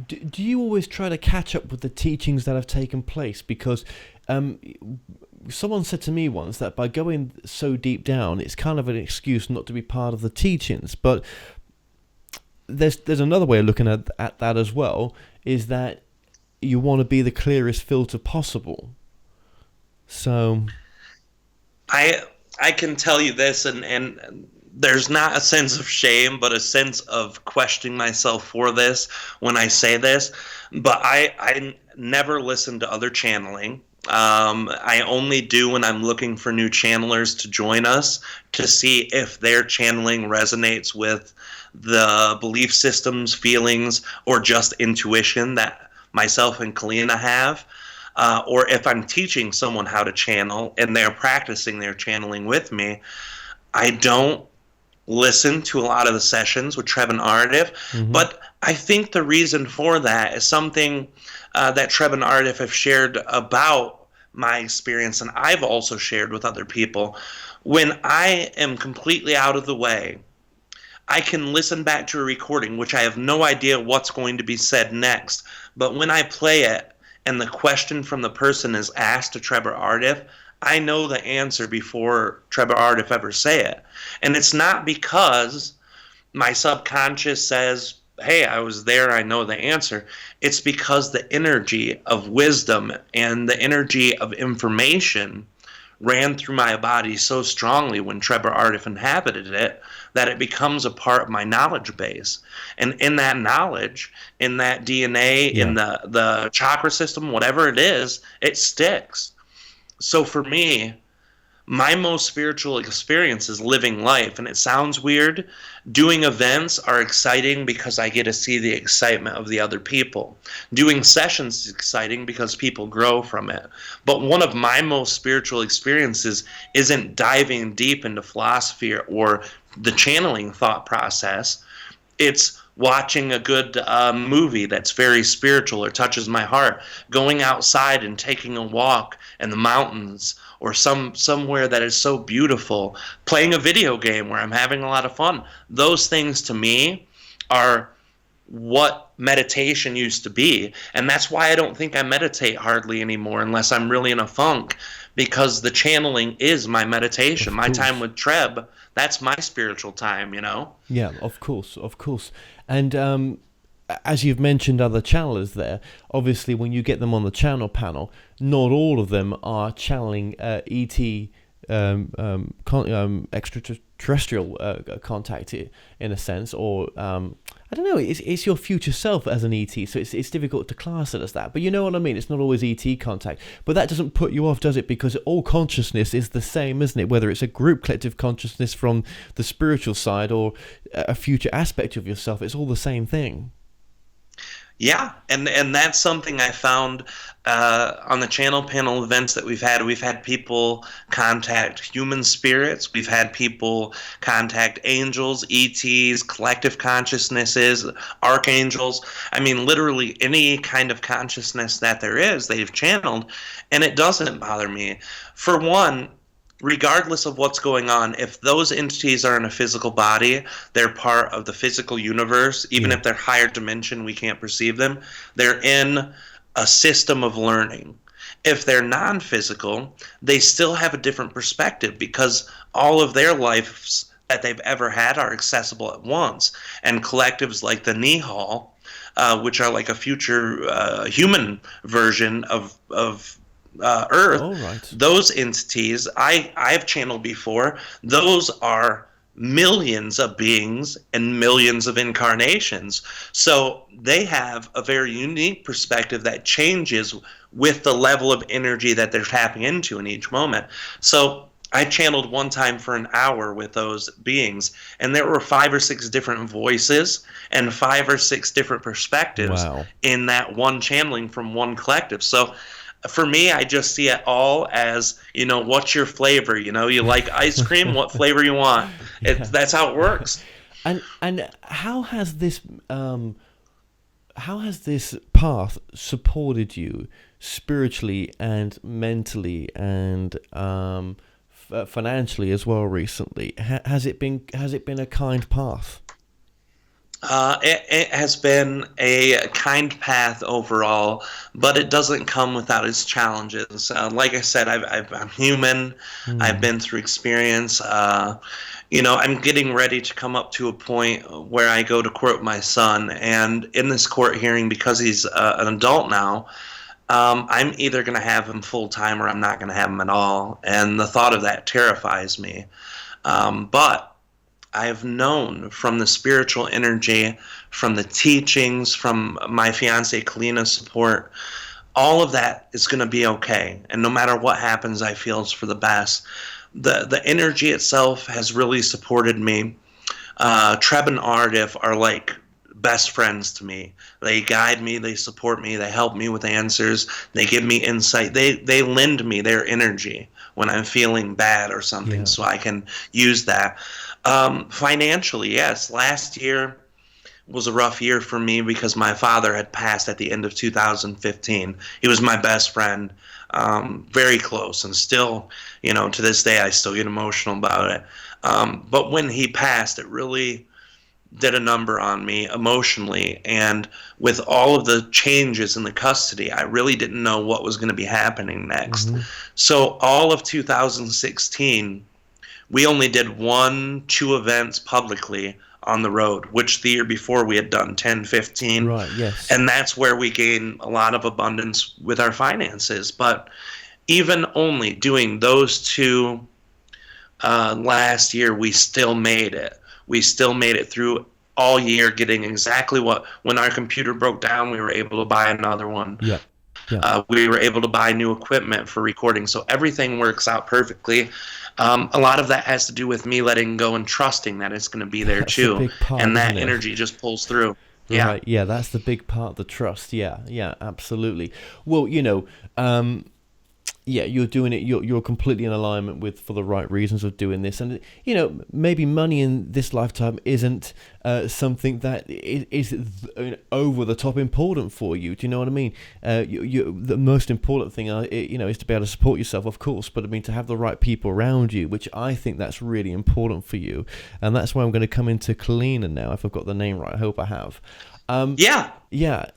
Speaker 1: Do you always try to catch up with the teachings that have taken place? Because someone said to me once that by going so deep down, it's kind of an excuse not to be part of the teachings. But there's another way of looking at that as well, is that you want to be the clearest filter possible. So
Speaker 4: I can tell you this, and there's not a sense of shame, but a sense of questioning myself for this when I say this. But I never listen to other channeling. I only do when I'm looking for new channelers to join us to see if their channeling resonates with the belief systems, feelings, or just intuition that myself and Kina have. Or if I'm teaching someone how to channel and they're practicing their channeling with me, I don't listen to a lot of the sessions with Treb and Ardif. Mm-hmm. But I think the reason for that is something that Treb and Ardif have shared about my experience, and I've also shared with other people. When I am completely out of the way, I can listen back to a recording, which I have no idea what's going to be said next. But when I play it and the question from the person is asked to Treb or Ardif, I know the answer before Treb or Ardif ever say it. And it's not because my subconscious says, hey, I was there, I know the answer. It's because the energy of wisdom and the energy of information ran through my body so strongly when Treb or Ardif inhabited it that it becomes a part of my knowledge base. And in that knowledge, in that DNA, in the chakra system, whatever it is, it sticks. So for me, my most spiritual experience is living life. And it sounds weird. Doing events are exciting because I get to see the excitement of the other people. Doing sessions is exciting because people grow from it. But one of my most spiritual experiences isn't diving deep into philosophy or the channeling thought process. It's watching a good movie that's very spiritual or touches my heart, going outside and taking a walk in the mountains or somewhere that is so beautiful, playing a video game where I'm having a lot of fun. Those things to me are what meditation used to be. And that's why I don't think I meditate hardly anymore unless I'm really in a funk, because the channeling is my meditation. My time with Treb, that's my spiritual time, you know?
Speaker 1: Yeah, of course. And as you've mentioned other channelers there, obviously when you get them on the channel panel, not all of them are channeling ET extraterrestrial contact in a sense, or I don't know, it's your future self as an ET, so it's difficult to class it as that, but you know what I mean, it's not always ET contact. But that doesn't put you off, does it? Because all consciousness is the same, isn't it? Whether it's a group collective consciousness from the spiritual side or a future aspect of yourself, it's all the same thing.
Speaker 4: Yeah, and that's something I found on the channel panel events that we've had. We've had people contact human spirits. We've had people contact angels, ETs, collective consciousnesses, archangels. I mean, literally any kind of consciousness that there is, they've channeled, and it doesn't bother me. For one, regardless of what's going on, if those entities are in a physical body, they're part of the physical universe. Even if they're higher dimension, we can't perceive them. They're in a system of learning. If they're non-physical, they still have a different perspective because all of their lives that they've ever had are accessible at once. And collectives like the Nihal, which are like a future human version of Earth,
Speaker 1: right.
Speaker 4: Those entities I've channeled before, those are millions of beings and millions of incarnations. So they have a very unique perspective that changes with the level of energy that they're tapping into in each moment. So I channeled one time for an hour with those beings, and there were 5 or 6 different voices and 5 or 6 different perspectives in that one channeling from one collective. So for me, I just see it all as, what's your flavor? You like ice cream, what flavor you want. That's how it works.
Speaker 1: And how has this path supported you spiritually and mentally and financially as well recently? Has it been a kind path?
Speaker 4: It has been a kind path overall, but it doesn't come without its challenges. Like I said, I'm human. I've been through experience. I'm getting ready to come up to a point where I go to court my son, and in this court hearing, because he's an adult now, I'm either going to have him full time or I'm not going to have him at all. And the thought of that terrifies me. But I've known from the spiritual energy, from the teachings, from my fiance Kina's support, all of that is going to be okay. And no matter what happens, I feel it's for the best. The energy itself has really supported me. Treb and Ardif are like best friends to me. They guide me, they support me, they help me with answers, they give me insight. They lend me their energy when I'm feeling bad or something, so I can use that. Financially, yes. Last year was a rough year for me because my father had passed at the end of 2015. He was my best friend, very close, and still, to this day, I still get emotional about it. But when he passed, it really did a number on me emotionally, and with all of the changes in the custody, I really didn't know what was going to be happening next. So all of 2016, we only did 1-2 events publicly on the road, which the year before we had done 10, 15.
Speaker 1: Right, yes.
Speaker 4: And that's where we gained a lot of abundance with our finances. But even only doing those 2 last year, we still made it. We still made it through all year, getting exactly when our computer broke down, we were able to buy another one.
Speaker 1: Yeah.
Speaker 4: We were able to buy new equipment for recording. So everything works out perfectly. A lot of that has to do with me letting go and trusting that it's going to be there. That's too. A big part, and that energy just pulls through.
Speaker 1: Right, yeah, that's the big part, the trust. Yeah, absolutely. Well, you're doing it. You're completely in alignment with for the right reasons of doing this, and maybe money in this lifetime isn't something that is over the top important for you. Do you know what I mean? The most important thing, is to be able to support yourself, of course, but I mean to have the right people around you, which I think that's really important for you, and that's why I'm going to come into Kina now. If I've got the name right, I hope I have. Yeah.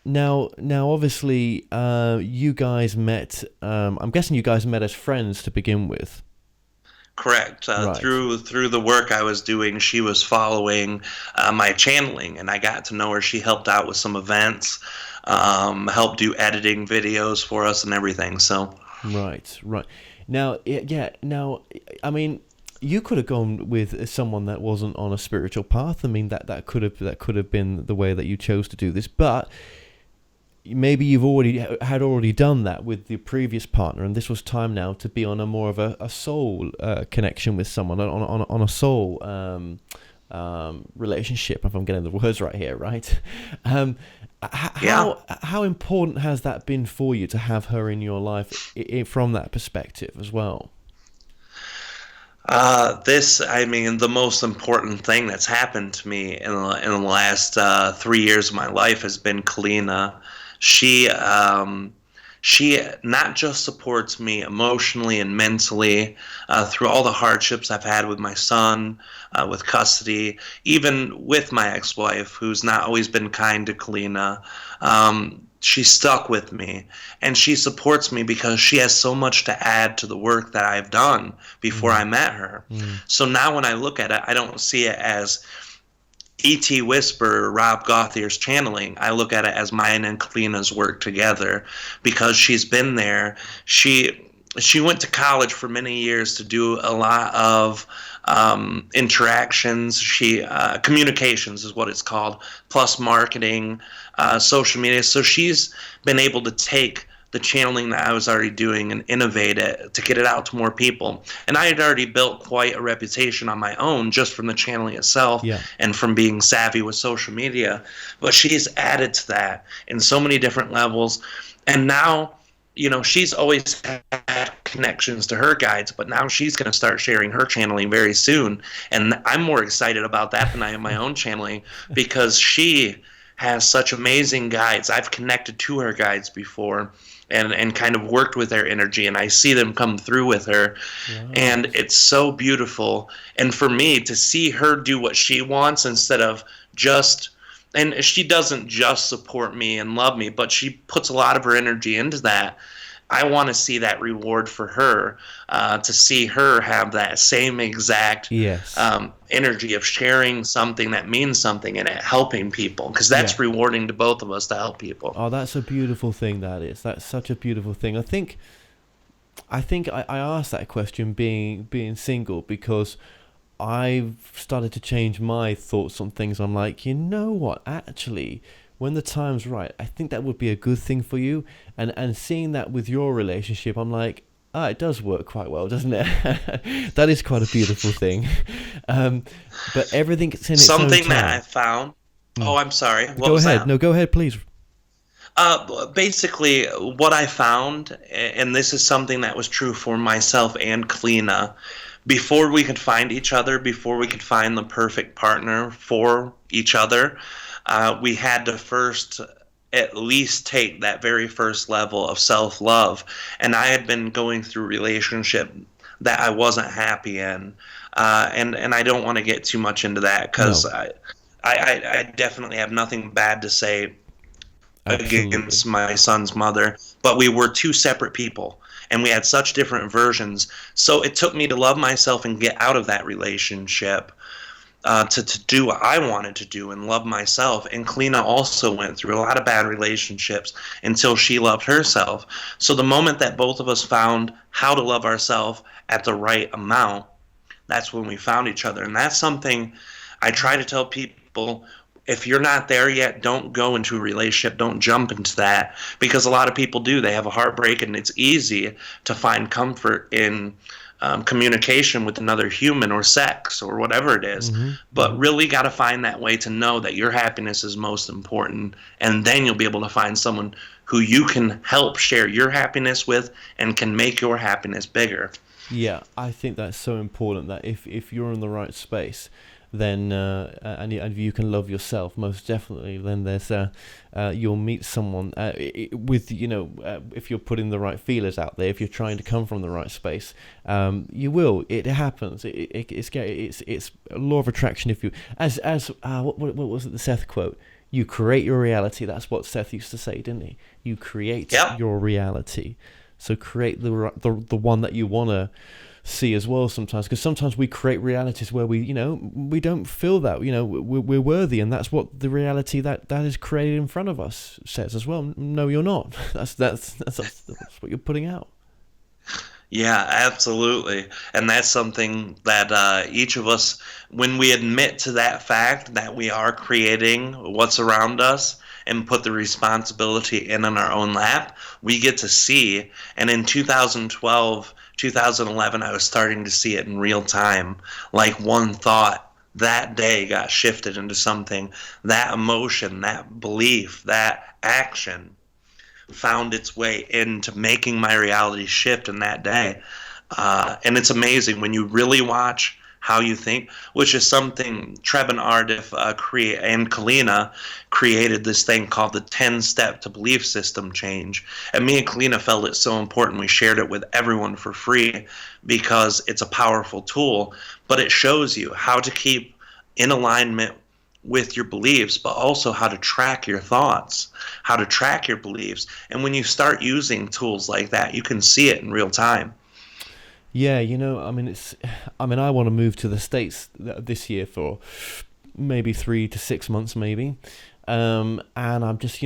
Speaker 1: Now, obviously, you guys met. I'm guessing you guys met as friends to begin with.
Speaker 4: Correct. Right. Through the work I was doing, she was following my channeling, and I got to know her. She helped out with some events, helped do editing videos for us and everything. So. Right.
Speaker 1: Now, Now, I mean, you could have gone with someone that wasn't on a spiritual path. I mean, that could have been the way that you chose to do this, but maybe you've already done that with your previous partner, and this was time now to be on a more of a soul connection with someone, on a soul relationship, if I'm getting the words right here, right? How important has that been for you to have her in your life from that perspective as well?
Speaker 4: The most important thing that's happened to me in the last 3 years of my life has been Kina. She not just supports me emotionally and mentally through all the hardships I've had with my son, with custody, even with my ex-wife, who's not always been kind to Kina. She stuck with me, and she supports me because she has so much to add to the work that I've done before I met her. So now when I look at it, I don't see it as E.T. Whisper, Rob Gauthier's channeling. I look at it as mine and Kina's work together, because she's been there. She went to college for many years to do a lot of interactions. Communications is what it's called, plus marketing, social media. So she's been able to take the channeling that I was already doing and innovate it to get it out to more people. And I had already built quite a reputation on my own just from the channeling itself and from being savvy with social media. But she's added to that in so many different levels. And now she's always had connections to her guides, but now she's going to start sharing her channeling very soon. And I'm more excited about that than I am my own channeling, because she has such amazing guides. I've connected to her guides before and kind of worked with their energy, and I see them come through with her. Wow. And it's so beautiful. And for me to see her do what she wants instead of just, and she doesn't just support me and love me, but she puts a lot of her energy into that. I want to see that reward for her, to see her have that same exact energy of sharing something that means something and helping people, because that's rewarding to both of us to help people.
Speaker 1: Oh, that's a beautiful thing, that is. That's such a beautiful thing. I think I asked that question being single because I've started to change my thoughts on things. I'm like, you know what, actually, when the time's right, I think that would be a good thing for you. And seeing that with your relationship, I'm like, it does work quite well, doesn't it? That is quite a beautiful thing. But everything's in its own time.
Speaker 4: Something that I found. Oh, I'm sorry. What
Speaker 1: go
Speaker 4: was
Speaker 1: ahead.
Speaker 4: that?
Speaker 1: No, go ahead, please.
Speaker 4: Basically, what I found, and this is something that was true for myself and Kina, before we could find each other, before we could find the perfect partner for each other, we had to first at least take that very first level of self-love. And I had been going through a relationship that I wasn't happy in. And I don't want to get too much into that, because I definitely have nothing bad to say against my son's mother. But we were two separate people, and we had such different versions. So it took me to love myself and get out of that relationship, to do what I wanted to do and love myself. And Kina also went through a lot of bad relationships until she loved herself. So the moment that both of us found how to love ourselves at the right amount, that's when we found each other. And that's something I try to tell people. If you're not there yet, don't go into a relationship. Don't jump into that, because a lot of people do. They have a heartbreak, and it's easy to find comfort in communication with another human or sex or whatever it is. But really got to find that way to know that your happiness is most important, and then you'll be able to find someone who you can help share your happiness with and can make your happiness bigger.
Speaker 1: Yeah, I think that's so important, that if you're in the right space, then and you can love yourself, most definitely, then there's you'll meet someone with if you're putting the right feelers out there, if you're trying to come from the right space, you will. It happens. It's a law of attraction. If you what was it, the Seth quote? You create your reality. That's what Seth used to say, didn't he? You create your reality. So create the one that you want to see as well sometimes, because sometimes we create realities where we don't feel that we're worthy, and that's what the reality that is created in front of us says as well. No, you're not. That's what you're putting out.
Speaker 4: Yeah, absolutely. And that's something that each of us, when we admit to that fact that we are creating what's around us and put the responsibility in on our own lap, we get to see. And in 2012, 2011, I was starting to see it in real time. Like one thought that day got shifted into something. That emotion, that belief, that action found its way into making my reality shift in that day. And it's amazing when you really watch how you think, which is something Treb and Ardif and Kina created this thing called the 10-step to belief system change. And me and Kina felt it so important, we shared it with everyone for free, because it's a powerful tool, but it shows you how to keep in alignment with your beliefs, but also how to track your thoughts, how to track your beliefs. And when you start using tools like that, you can see it in real time.
Speaker 1: Yeah, I want to move to the States this year for maybe 3 to 6 months, maybe. And I'm just,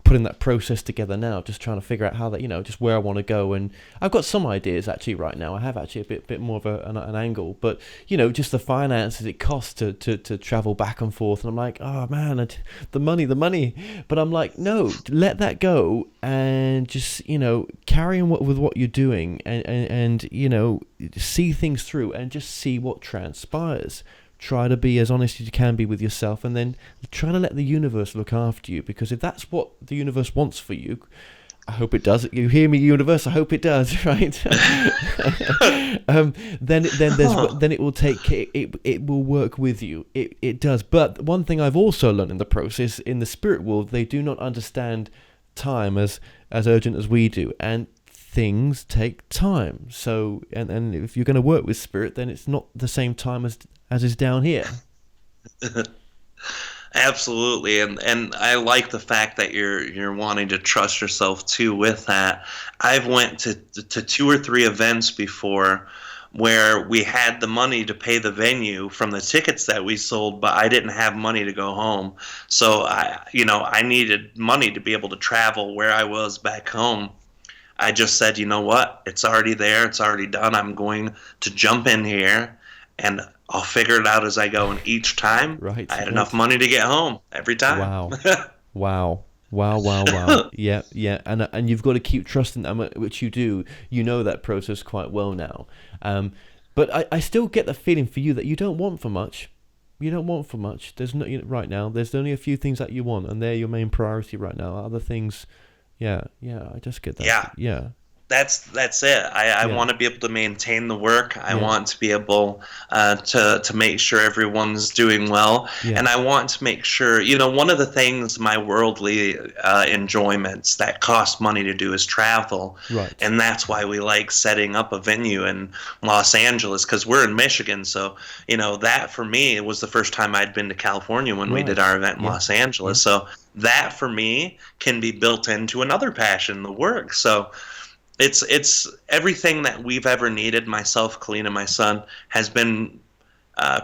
Speaker 1: putting that process together now, just trying to figure out how that, just where I want to go. And I've got some ideas actually right now. I have actually a bit more of an angle, but just the finances it costs to travel back and forth. And I'm like, oh man, the money. But I'm like, no, let that go and just, carry on with what you're doing and see things through and just see what transpires. Try to be as honest as you can be with yourself, and then try to let the universe look after you, because if that's what the universe wants for you, I hope it does. You hear me, universe? I hope it does, right? Then it will take it will work with you. It does. But one thing I've also learned in the process, in the spirit world, they do not understand time as urgent as we do, and things take time. So and if you're going to work with spirit, then it's not the same time as is down here.
Speaker 4: Absolutely, and I like the fact that you're wanting to trust yourself too with that. I've went to 2 or 3 events before where we had the money to pay the venue from the tickets that we sold, but I didn't have money to go home. So I needed money to be able to travel where I was back home. I just said, you know what? It's already there. It's already done. I'm going to jump in here, and I'll figure it out as I go. And each time,
Speaker 1: right,
Speaker 4: I had enough money to get home every time.
Speaker 1: Wow. Yeah. And you've got to keep trusting them, which you do. You know that process quite well now. But I still get the feeling for you that you don't want for much. You don't want for much. There's no right now. There's only a few things that you want, and they're your main priority right now. Other things, yeah. I just get that. Yeah.
Speaker 4: That's it. I want to be able to maintain the work. I want to be able to make sure everyone's doing well. Yeah. And I want to make sure, one of the things, my worldly enjoyments that cost money to do is travel.
Speaker 1: Right.
Speaker 4: And that's why we like setting up a venue in Los Angeles, because we're in Michigan. So, that for me, it was the first time I'd been to California when we did our event in Los Angeles. So that for me can be built into another passion, the work. So it's everything that we've ever needed, myself, Kina, my son, has been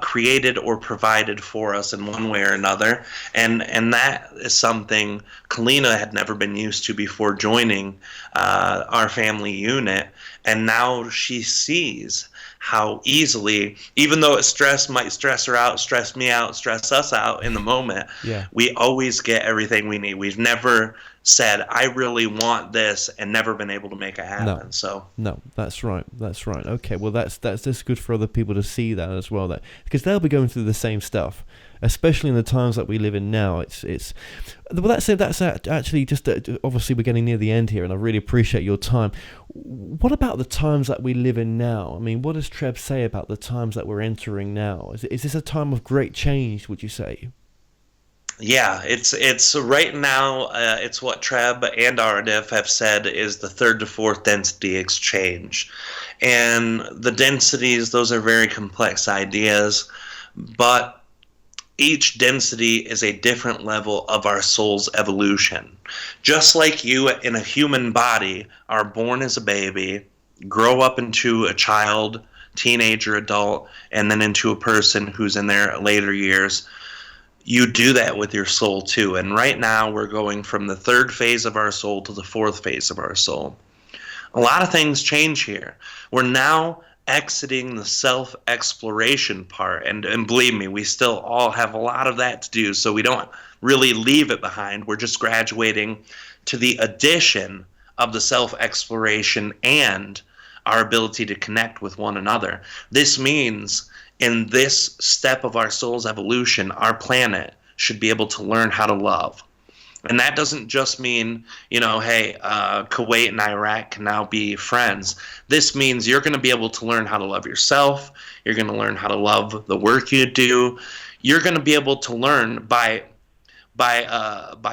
Speaker 4: created or provided for us in one way or another. And that is something Kina had never been used to before joining our family unit. And now she sees how easily, even though might stress her out, stress me out, stress us out in the moment, we always get everything we need. We've never said, I really want this, and never been able to make it happen.
Speaker 1: No, that's right. Okay, well that's just good for other people to see that as well, that because they'll be going through the same stuff, especially in the times that we live in now. That's actually just obviously we're getting near the end here, and I really appreciate your time. What about the times that we live in now? I mean, what does Treb say about the times that we're entering now? Is this a time of great change, would you say?
Speaker 4: Yeah, it's right now. It's what Treb and RDF have said is the 3rd to 4th density exchange, and the densities, those are very complex ideas, but each density is a different level of our soul's evolution. Just like you in a human body are born as a baby, grow up into a child, teenager, adult, and then into a person who's in their later years. You do that with your soul too. And right now we're going from the 3rd phase of our soul to the 4th phase of our soul. A lot of things change here. We're now exiting the self-exploration part. And believe me, we still all have a lot of that to do. So we don't really leave it behind. We're just graduating to the addition of the self-exploration and our ability to connect with one another. This means in this step of our soul's evolution, our planet should be able to learn how to love. And that doesn't just mean, hey, Kuwait and Iraq can now be friends. This means you're going to be able to learn how to love yourself. You're going to learn how to love the work you do. You're going to be able to learn by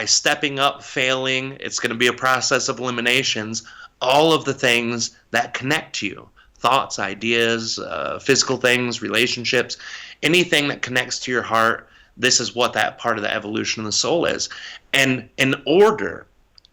Speaker 4: stepping up, failing. It's going to be a process of eliminations. All of the things that connect you. Thoughts, ideas, physical things, relationships, anything that connects to your heart, this is what that part of the evolution of the soul is. And in order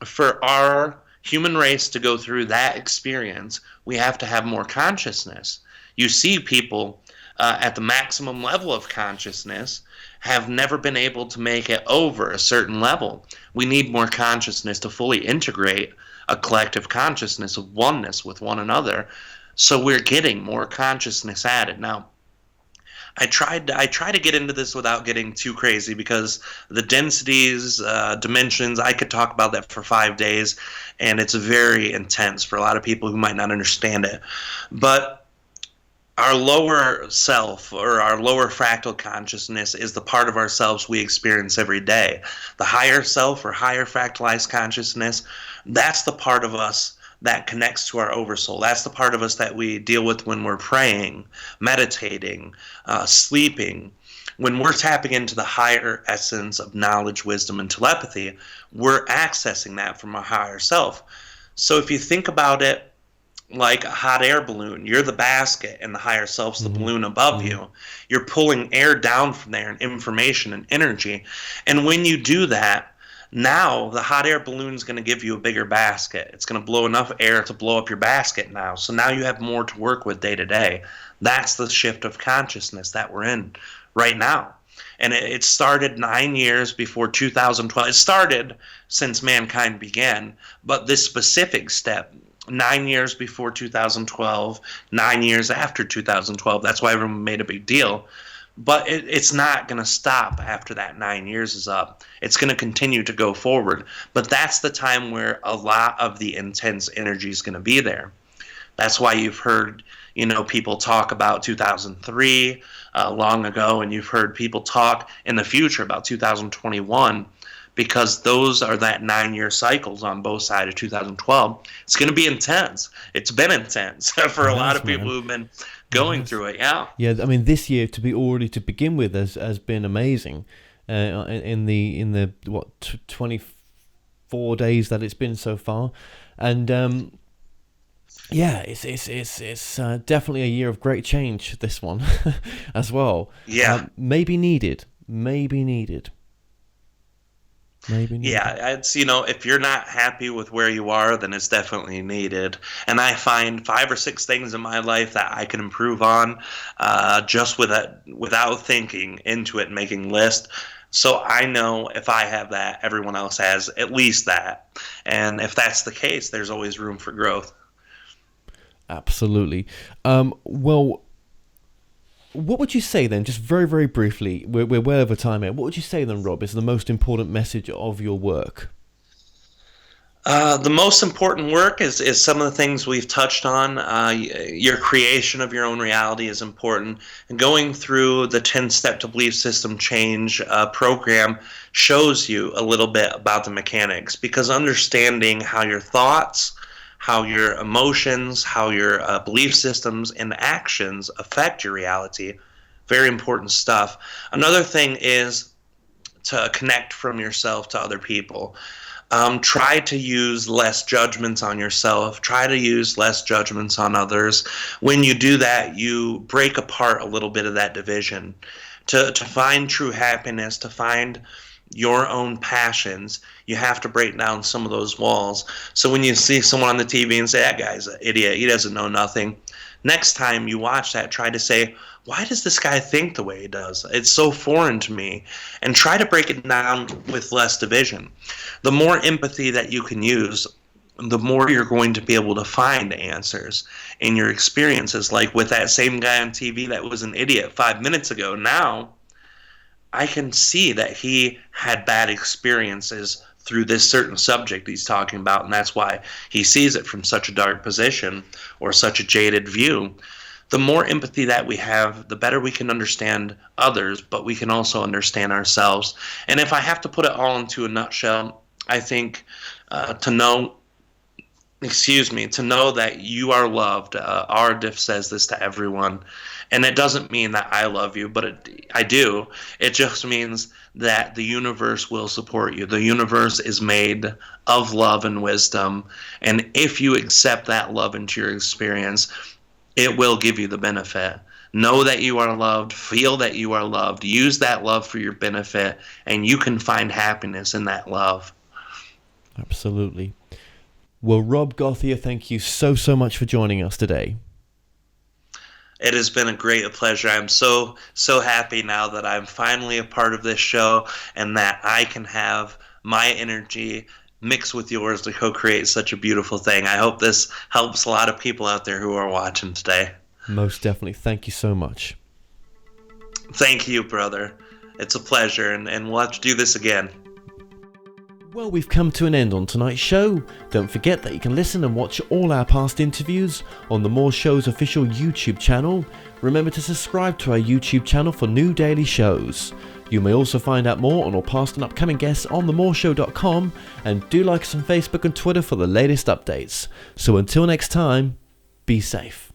Speaker 4: for our human race to go through that experience, we have to have more consciousness. You see people at the maximum level of consciousness have never been able to make it over a certain level. We need more consciousness to fully integrate a collective consciousness of oneness with one another. So we're getting more consciousness added. Now, I try to get into this without getting too crazy because the densities, dimensions, I could talk about that for 5 days, and it's very intense for a lot of people who might not understand it. But our lower self or our lower fractal consciousness is the part of ourselves we experience every day. The higher self or higher fractalized consciousness That's the part of us that connects to our oversoul. That's the part of us that we deal with when we're praying, meditating, sleeping. When we're tapping into the higher essence of knowledge, wisdom, and telepathy, we're accessing that from our higher self. So if you think about it like a hot air balloon, you're the basket and the higher self's the balloon above you. You're pulling air down from there and information and energy. And when you do that, now the hot air balloon is going to give you a bigger basket. It's going to blow enough air to blow up your basket now. So now you have more to work with day to day. That's the shift of consciousness that we're in right now. And it started 9 years before 2012. It started since mankind began, but this specific step, 9 years before 2012, 9 years after 2012, that's why everyone made a big deal. But it's not going to stop after that 9 years is up. It's going to continue to go forward. But that's the time where a lot of the intense energy is going to be there. That's why you've heard, people talk about 2003 long ago, and you've heard people talk in the future about 2021, because those are that 9-year cycles on both sides of 2012. It's going to be intense. It's been intense for a lot of people who've been going through it. Yeah.
Speaker 1: Yeah. I mean, this year to begin with has been amazing. In the 24 days that it's been so far, and it's definitely a year of great change. This one, as well.
Speaker 4: Yeah.
Speaker 1: Maybe needed.
Speaker 4: Yeah, it's, if you're not happy with where you are, then it's definitely needed. And I find 5 or 6 things in my life that I can improve on just without thinking into it and making lists. So I know if I have that, everyone else has at least that. And if that's the case, there's always room for growth.
Speaker 1: Absolutely. Well, what would you say then, just very, very briefly, we're way over time here, what would you say then, Rob, is the most important message of your work?
Speaker 4: The most important work is some of the things we've touched on. Your creation of your own reality is important. And going through the 10-step to belief system change program shows you a little bit about the mechanics, because understanding how your thoughts, how your emotions, how your belief systems and actions affect your reality. Very important stuff. Another thing is to connect from yourself to other people. Try to use less judgments on yourself. Try to use less judgments on others. When you do that, you break apart a little bit of that division. To find true happiness, to find your own passions, you have to break down some of those walls. So when you see someone on the TV and say, that guy's an idiot, he doesn't know nothing, next time you watch that, try to say, why does this guy think the way he does? It's so foreign to me. And try to break it down with less division. The more empathy that you can use, the more you're going to be able to find answers in your experiences. Like with that same guy on TV that was an idiot 5 minutes ago, now I can see that he had bad experiences through this certain subject he's talking about, and that's why he sees it from such a dark position or such a jaded view. The more empathy that we have, the better we can understand others, but we can also understand ourselves. And if I have to put it all into a nutshell, I think to know that you are loved. Ardif says this to everyone. And it doesn't mean that I love you, but I do. It just means that the universe will support you. The universe is made of love and wisdom. And if you accept that love into your experience, it will give you the benefit. Know that you are loved. Feel that you are loved. Use that love for your benefit. And you can find happiness in that love.
Speaker 1: Absolutely. Well, Rob Gothia, thank you so much for joining us today.
Speaker 4: It has been a great pleasure. I'm so happy now that I'm finally a part of this show and that I can have my energy mixed with yours to co-create such a beautiful thing. I hope this helps a lot of people out there who are watching today.
Speaker 1: Most definitely. Thank you so much.
Speaker 4: Thank you, brother. It's a pleasure, and we'll have to do this again.
Speaker 1: Well, we've come to an end on tonight's show. Don't forget that you can listen and watch all our past interviews on The More Show's official YouTube channel. Remember to subscribe to our YouTube channel for new daily shows. You may also find out more on our past and upcoming guests on themoreshow.com, and do like us on Facebook and Twitter for the latest updates. So until next time, be safe.